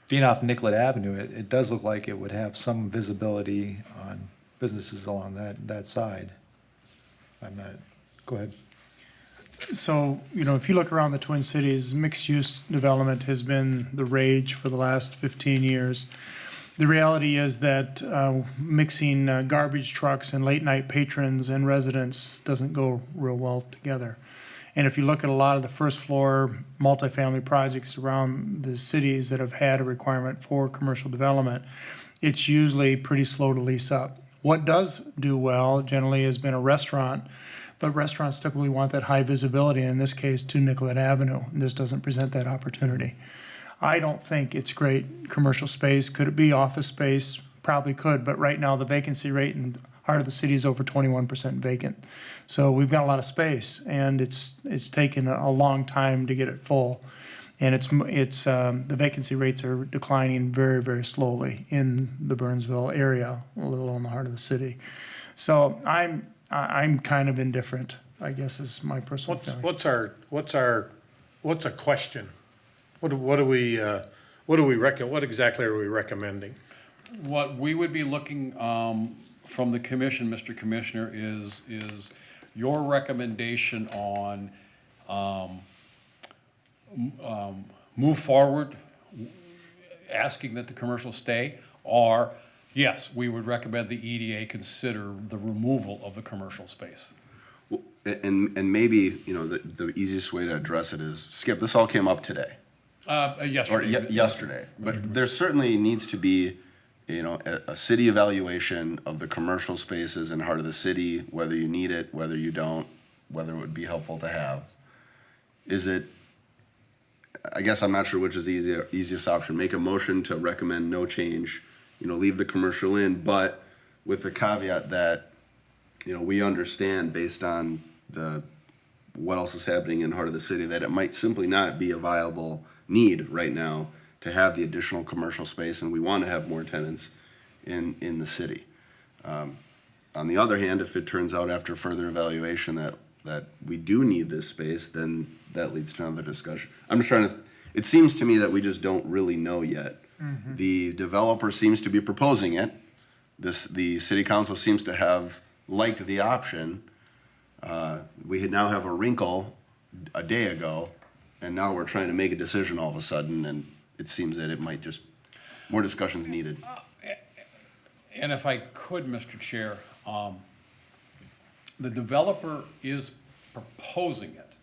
Being off Nicollet Avenue, it does look like it would have some visibility on businesses along that side. Go ahead. So, if you look around the Twin Cities, mixed-use development has been the rage for the last 15 years. The reality is that mixing garbage trucks and late-night patrons and residents doesn't go real well together. And if you look at a lot of the first-floor multifamily projects around the cities that have had a requirement for commercial development, it's usually pretty slow to lease up. What does do well generally has been a restaurant, but restaurants typically want that high visibility, in this case to Nicollet Avenue, and this doesn't present that opportunity. I don't think it's great commercial space. Could it be office space? Probably could, but right now the vacancy rate in the heart of the city is over 21% vacant. So we've got a lot of space, and it's taken a long time to get it full. And the vacancy rates are declining very, very slowly in the Burnsville area, a little in the heart of the city. So I'm kind of indifferent, I guess, is my personal feeling. What's a question? What exactly are we recommending? What we would be looking from the commission, Mr. Commissioner, is your recommendation on move forward, asking that the commercial stay, or, yes, we would recommend the EDA consider the removal of the commercial space. And maybe, you know, the easiest way to address it is, Skip, this all came up today. Or Yesterday. yesterday, but there certainly needs to be, you know, a city evaluation of the commercial spaces in heart of the city, whether you need it, whether you don't, whether it would be helpful to have. Is it, I guess I'm not sure which is the easiest option, make a motion to recommend no change, you know, leave the commercial in, but with the caveat that, you know, we understand based on what else is happening in heart of the city, that it might simply not be a viable need right now to have the additional commercial space, and we want to have more tenants in the city. On the other hand, if it turns out after further evaluation that we do need this space, then that leads to another discussion. I'm just trying to, it seems to me that we just don't really know yet. The developer seems to be proposing it. The city council seems to have liked the option. We now have a wrinkle a day ago, and now we're trying to make a decision all of a sudden, and it seems that it might just, more discussion's needed. And if I could, Mr. Chair, the developer is proposing it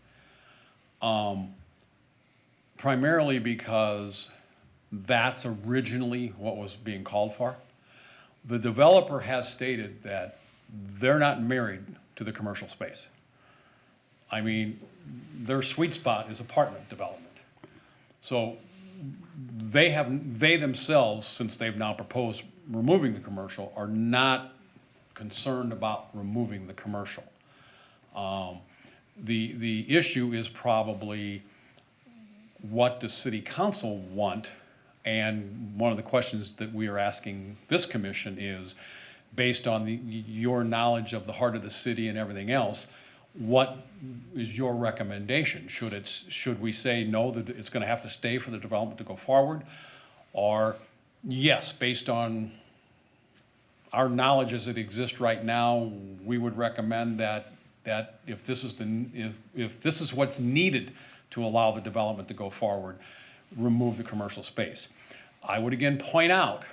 primarily because that's originally what was being called for. The developer has stated that they're not married to the commercial space. I mean, their sweet spot is apartment development. So they themselves, since they've now proposed removing the commercial, are not concerned about removing the commercial. The issue is probably what does city council want? And one of the questions that we are asking this commission is, based on your knowledge of the heart of the city and everything else, what is your recommendation? Should we say no, that it's gonna have to stay for the development to go forward? Or yes, based on our knowledge as it exists right now, we would recommend that if this is what's needed to allow the development to go forward, remove the commercial space. I would again point out,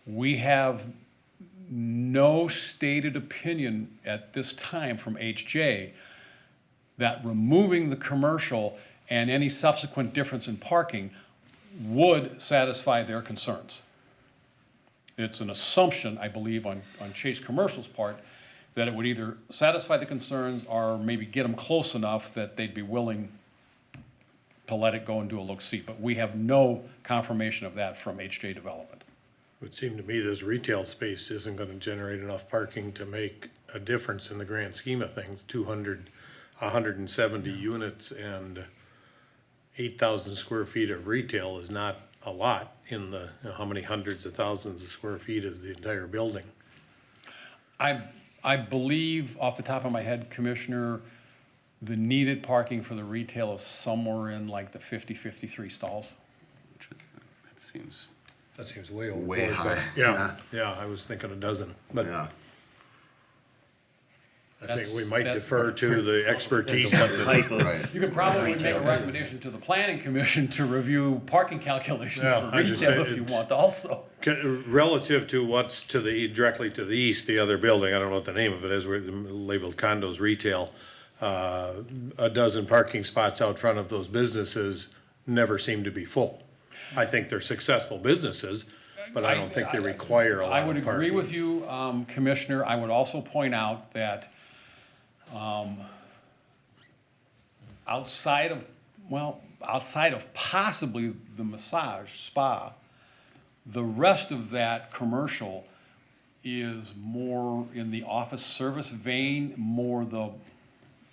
we have no stated opinion at this time from HJ that removing the commercial and any subsequent difference in parking would satisfy their concerns. It's an assumption, I believe, on Chase Commercial's part, that it would either satisfy the concerns or maybe get them close enough that they'd be willing to let it go and do a look-see. But we have no confirmation of that from HJ Development. It would seem to me this retail space isn't gonna generate enough parking to make a difference in the grand scheme of things. 170 units and 8,000 square feet of retail is not a lot in the, you know, how many hundreds of thousands of square feet is the entire building? I believe, off the top of my head, Commissioner, the needed parking for the retail is somewhere in like the 53 stalls. It seems That seems way over. way high. Yeah, I was thinking a dozen, but Yeah. I think we That's- might that- defer to the expertise of the. Type of, Right. You could probably make a recommendation to the planning commission to review parking calcalations Yeah, for I just retail said if you it's- want also. Relative to what's to the, directly to the east, the other building, I don't know what the name of it is, we're labeled condos retail. A dozen parking spots out front of those businesses never seem to be full. I think they're successful businesses, but I don't think they require a lot of I parking. would agree with you, Commissioner. I would also point out that outside of possibly the massage spa, the rest of that commercial is more in the office service vein, more the,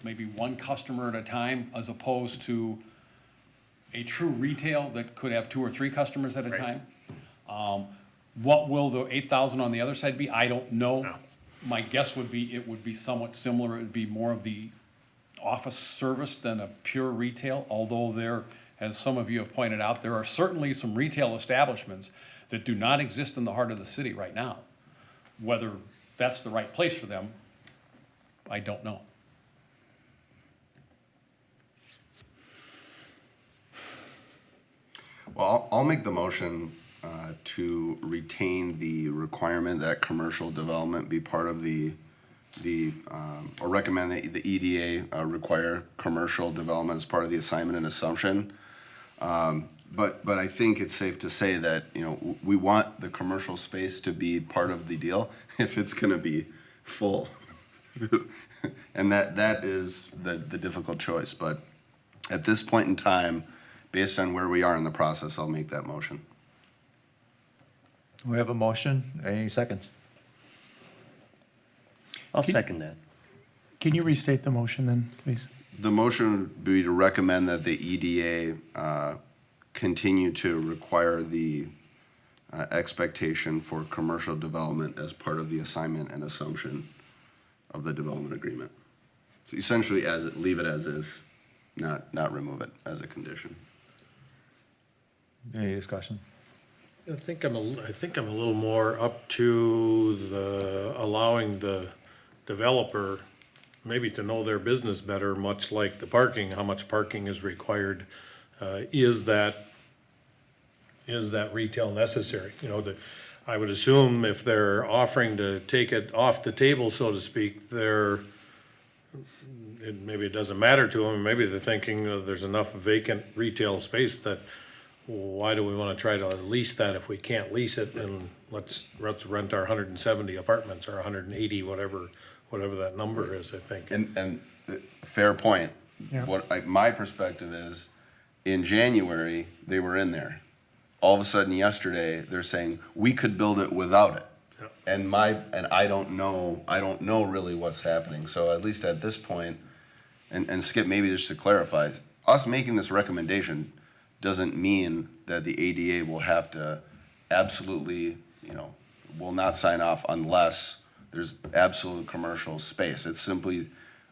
maybe one customer at a time, as opposed to a true retail that could have 2 or 3 customers at a time. What will the 8,000 on the other side be? I don't know. No. My guess would be, it would be somewhat similar. It would be more of the office service than a pure retail, although there, as some of you have pointed out, there are certainly some retail establishments that do not exist in the heart of the city right now. Whether that's the right place for them, I don't know. Well, I'll make the motion to retain the requirement that commercial development be part of or recommend that the EDA require commercial development as part of the assignment and assumption. But I think it's safe to say that, we want the commercial space to be part of the deal if it's gonna be full. And that is the difficult choice, but at this point in time, based on where we are in the process, I'll make that motion. We have a motion. Any seconds? I'll second that. Can you restate the motion then, please? The motion would be to recommend that the EDA continue to require the expectation for commercial development as part of the assignment and assumption of the development agreement. So essentially, leave it as is, not remove it as a condition. Any discussion? I think I'm a little more up to allowing the developer maybe to know their business better, much like the parking, how much parking is required. Is that retail necessary? I would assume if they're offering to take it off the table, so to speak, maybe it doesn't matter to them, maybe they're thinking there's enough vacant retail space that why do we want to try to lease that if we can't lease it, and let's rent our 170 apartments or 180, whatever that number is, I think. And fair point. Yeah. My perspective is, in January, they were in there. All of a sudden yesterday, they're saying, we could build it without it. Yeah. And I don't know really what's happening. So at least at this point, and Skip, maybe just to clarify, us making this recommendation doesn't mean that the ADA will have to absolutely, will not sign off unless there's absolute commercial space. It's simply,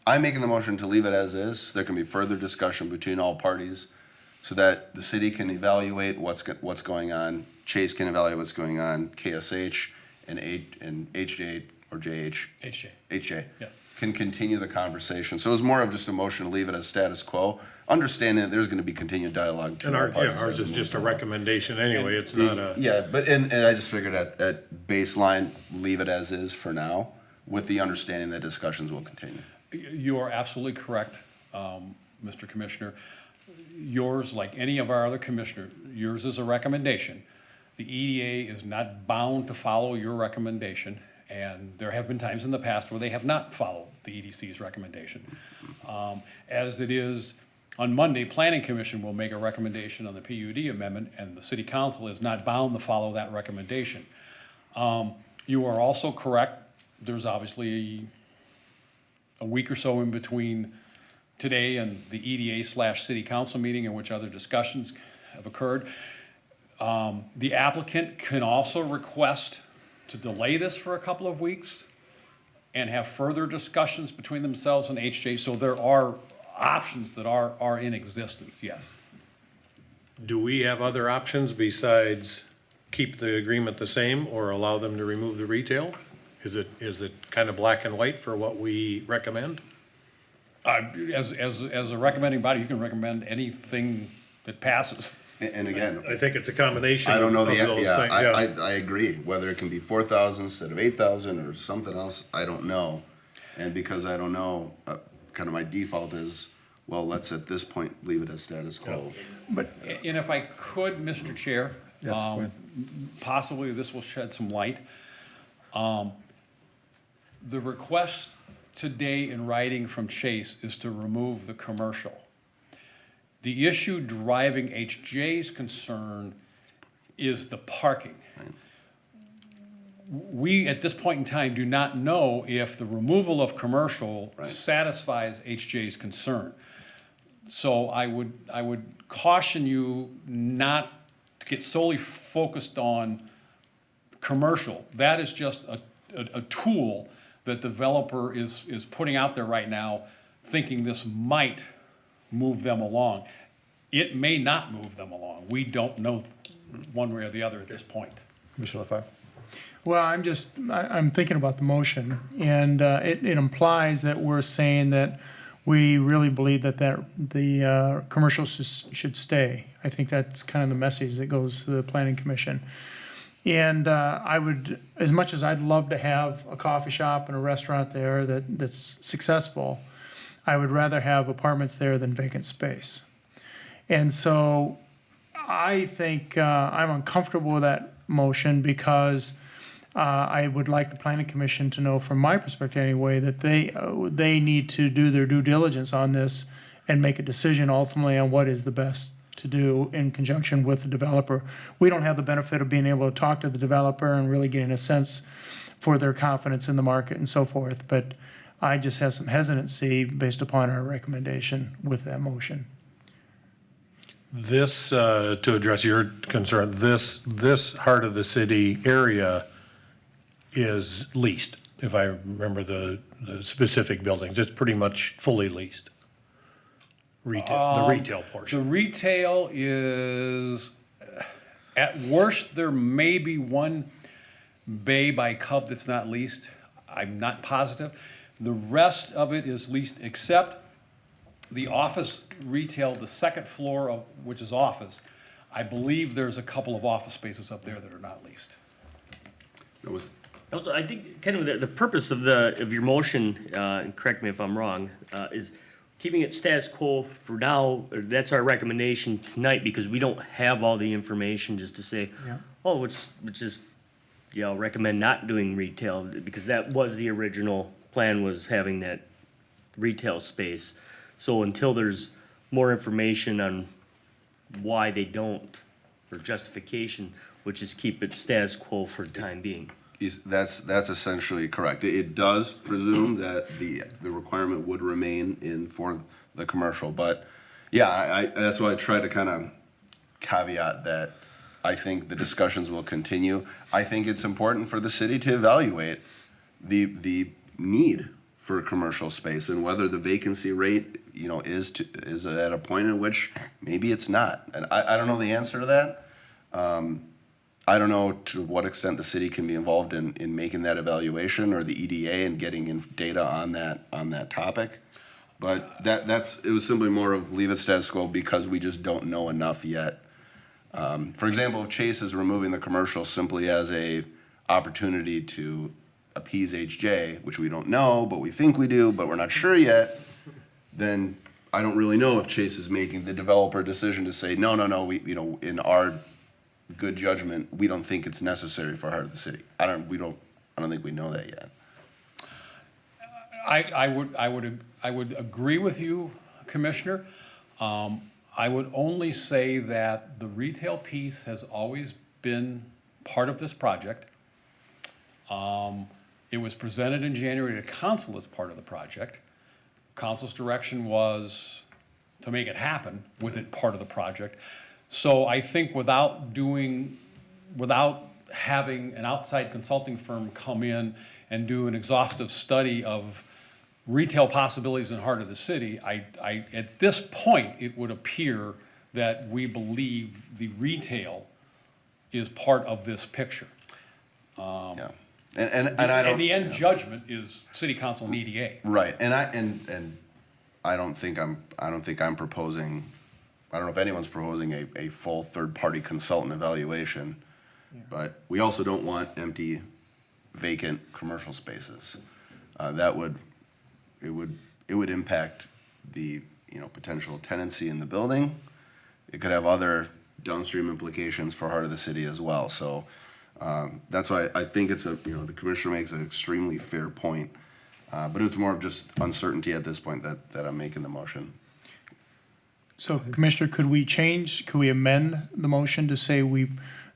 I'm making the motion to leave it as is. There can be further discussion between all parties so that the city can evaluate what's going on, Chase can evaluate what's going on, KSH and HJ or JH. HJ. Yes. Can continue the conversation. So it was more of just a motion to leave it as status quo, understanding that there's gonna be continued dialogue between And all parties. ours is just a recommendation anyway, it's not a. Yeah, but, and I just figured at baseline, leave it as is for now, with the understanding that discussions will continue. You are absolutely correct, Mr. Commissioner. Yours, like any of our other commissioners, yours is a recommendation. The EDA is not bound to follow your recommendation, and there have been times in the past where they have not followed the EDC's recommendation. As it is, on Monday, Planning Commission will make a recommendation on the PUD amendment, and the city council is not bound to follow that recommendation. You are also correct, there's obviously a week or so in between today and the EDA/city council meeting in which other discussions have occurred. The applicant can also request to delay this for a couple of weeks and have further discussions between themselves and HJ, so there are options that are in existence, yes. Do we have other options besides keep the agreement the same or allow them to remove the retail? Is it kind of black and white for what we recommend? As a recommending body, you can recommend anything that passes. And again, I think it's a combination I of don't know those things, yeah, yeah. I agree, whether it can be 4,000 instead of 8,000 or something else, I don't know. And because I don't know, kind of my default is, well, let's at this point leave it as status quo. And if I could, Mr. Chair, Yes, go ahead. possibly this will shed some light. The request today in writing from Chase is to remove the commercial. The issue driving HJ's concern is the parking. We, at this point in time, do not know if the removal of commercial Right. satisfies HJ's concern. So I would caution you not to get solely focused on commercial. That is just a tool that developer is putting out there right now, thinking this might move them along. It may not move them along. We don't know one way or the other at this point. Commissioner LaFar? Well, I'm thinking about the motion, and it implies that we're saying that we really believe that the commercial should stay. I think that's kind of the message that goes to the planning commission. And I would, as much as I'd love to have a coffee shop and a restaurant there that's successful, I would rather have apartments there than vacant space. And so I think I'm uncomfortable with that motion because I would like the planning commission to know, from my perspective anyway, that they need to do their due diligence on this and make a decision ultimately on what is the best to do in conjunction with the developer. We don't have the benefit of being able to talk to the developer and really getting a sense for their confidence in the market and so forth, but I just have some hesitancy based upon our recommendation with that motion. This, to address your concern, this heart of the city area is leased, if I remember the specific buildings. It's pretty much fully leased. Retail, the retail The portion. retail is, at worst, there may be one bay by Cub that's not leased. I'm not positive. The rest of it is leased, except the office retail, the second floor of, which is office. I believe there's a couple of office spaces up there that are not leased. It was, Also, I think kind of the purpose of your motion, and correct me if I'm wrong, is keeping it status quo for now. That's our recommendation tonight because we don't have all the information just to say, Yeah. oh, which is, recommend not doing retail because that was the original plan, was having that retail space. So until there's more information on why they don't, or justification, which is keep it status quo for the time being. that's essentially correct. It does presume that the requirement would remain in for the commercial, but yeah, I that's why I try to kind of caveat that I think the discussions will continue. I think it's important for the city to evaluate the need for commercial space and whether the vacancy rate, is at a point in which maybe it's not. And I don't know the answer to that. I don't know to what extent the city can be involved in making that evaluation, or the EDA and getting in data on that topic. But it was simply more of leave it status quo because we just don't know enough yet. For example, if Chase is removing the commercial simply as a opportunity to appease HJ, which we don't know, but we think we do, but we're not sure yet, then I don't really know if Chase is making the developer decision to say, no, we, in our good judgment, we don't think it's necessary for Heart of the City. I don't think we know that yet. I would agree with you, Commissioner. I would only say that the retail piece has always been part of this project. It was presented in January to council as part of the project. Council's direction was to make it happen with it part of the project. So I think without having an outside consulting firm come in and do an exhaustive study of retail possibilities in Heart of the City, at this point, it would appear that we believe the retail is part of this picture. Yeah. And I don't. And the end judgment is city council and EDA. Right, and I don't think I'm proposing, I don't know if anyone's proposing a full third-party consultant evaluation, but we also don't want empty, vacant commercial spaces. It would impact the, potential tenancy in the building. It could have other downstream implications for Heart of the City as well, so that's why I think it's the commissioner makes an extremely fair point. But it's more of just uncertainty at this point that I'm making the motion. So Commissioner, could we amend the motion to say the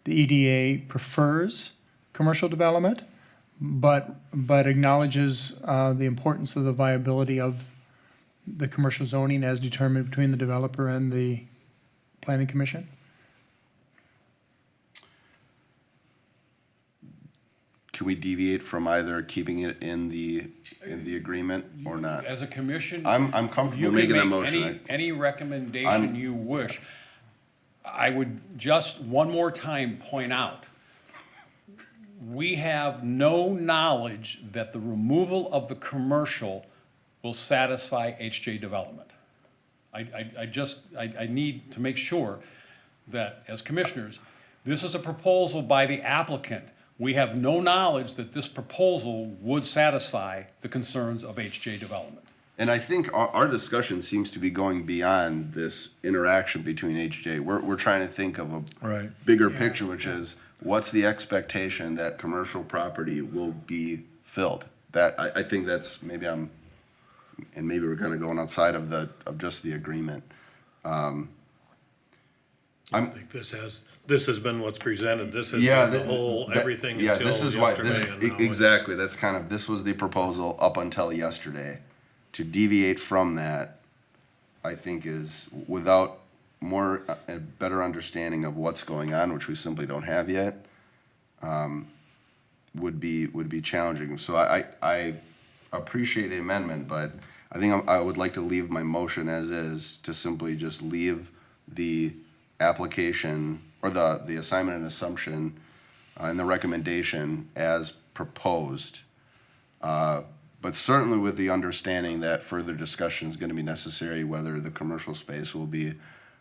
EDA prefers commercial development, but acknowledges the importance of the viability of the commercial zoning as determined between the developer and the planning commission? Can we deviate from either keeping it in the agreement or not? As a commission. I'm You comfortable can making that make motion. any recommendation you wish. I would just one more time point out, we have no knowledge that the removal of the commercial will satisfy HJ Development. I need to make sure that as commissioners, this is a proposal by the applicant. We have no knowledge that this proposal would satisfy the concerns of HJ Development. And I think our discussion seems to be going beyond this interaction between HJ. We're trying to think of a Right. bigger picture, which is what's the expectation that commercial property will be filled? That, I think that's, maybe we're kind of going outside of just the agreement. I think this has been what's presented, this has Yeah, been the whole, everything yeah, until this is why, yesterday. and now it's- exactly, that's kind of, this was the proposal up until yesterday. To deviate from that, I think is without a better understanding of what's going on, which we simply don't have yet, would be challenging. So I appreciate the amendment, but I think I would like to leave my motion as is, to simply just leave the application, or the assignment and assumption, and the recommendation as proposed. But certainly with the understanding that further discussion is gonna be necessary, whether the commercial space will be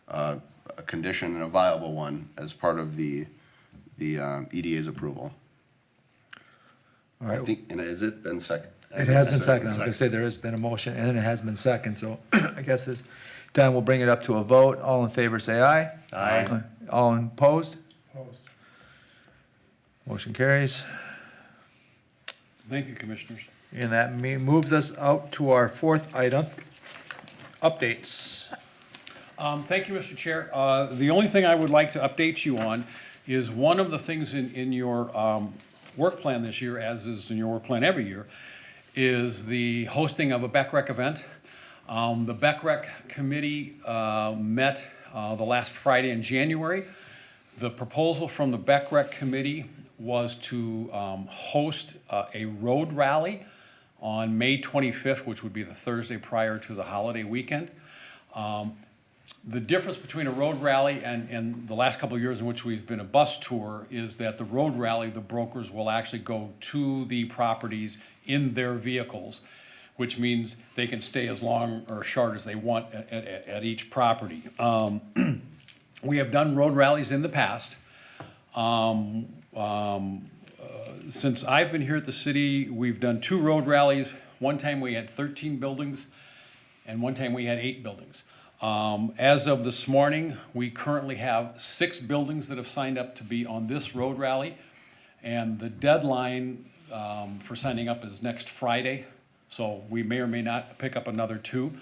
a condition and a viable one as part of the EDA's approval. All I right, think, and has it been second? it has been seconded. I was gonna say there has been a motion and it has been seconded, so I guess this time we'll bring it up to a vote. All in favor, say aye. Aye. All opposed? Motion carries. Thank you, Commissioners. And that moves us out to our fourth item, updates. Thank you, Mr. Chair. The only thing I would like to update you on is one of the things in your work plan this year, as is in your work plan every year, is the hosting of a BECREC event. The BECREC committee met the last Friday in January. The proposal from the BECREC committee was to host a road rally on May 25th, which would be the Thursday prior to the holiday weekend. The difference between a road rally and the last couple of years in which we've been a bus tour is that the road rally, the brokers will actually go to the properties in their vehicles, which means they can stay as long or short as they want at each property. We have done road rallies in the past. Since I've been here at the city, we've done 2 road rallies. One time we had 13 buildings, and one time we had 8 buildings. As of this morning, we currently have 6 buildings that have signed up to be on this road rally, and the deadline for signing up is next Friday, so we may or may not pick up another 2.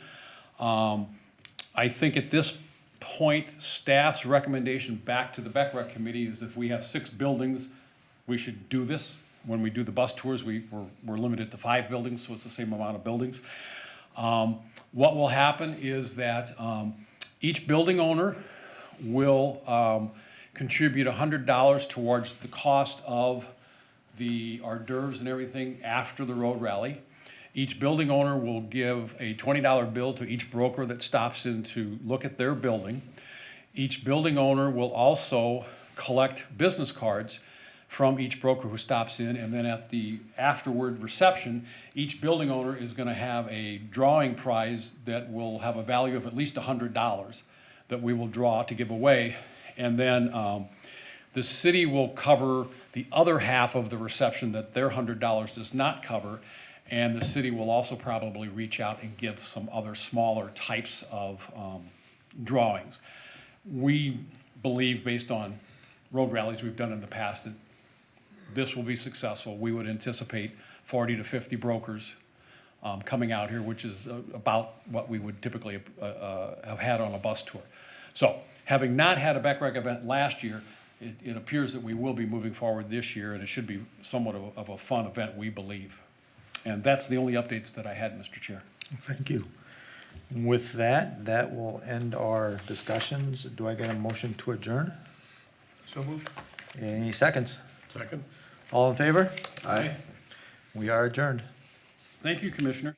I think at this point, staff's recommendation back to the BECREC committee is if we have 6 buildings, we should do this. When we do the bus tours, we're limited to 5 buildings, so it's the same amount of buildings. What will happen is that each building owner will contribute $100 towards the cost of the hors d'oeuvres and everything after the road rally. Each building owner will give a $20 bill to each broker that stops in to look at their building. Each building owner will also collect business cards from each broker who stops in, and then at the afterward reception, each building owner is gonna have a drawing prize that will have a value of at least $100 that we will draw to give away. And then the city will cover the other half of the reception that their $100 does not cover, and the city will also probably reach out and give some other smaller types of drawings. We believe, based on road rallies we've done in the past, that this will be successful. We would anticipate 40 to 50 brokers coming out here, which is about what we would typically have had on a bus tour. So, having not had a BECREC event last year, it appears that we will be moving forward this year, and it should be somewhat of a fun event, we believe. And that's the only updates that I had, Mr. Chair. Thank you. With that, that will end our discussions. Do I get a motion to adjourn? So moved. Any seconds? Second? All in favor? Aye. We are adjourned. Thank you, Commissioner.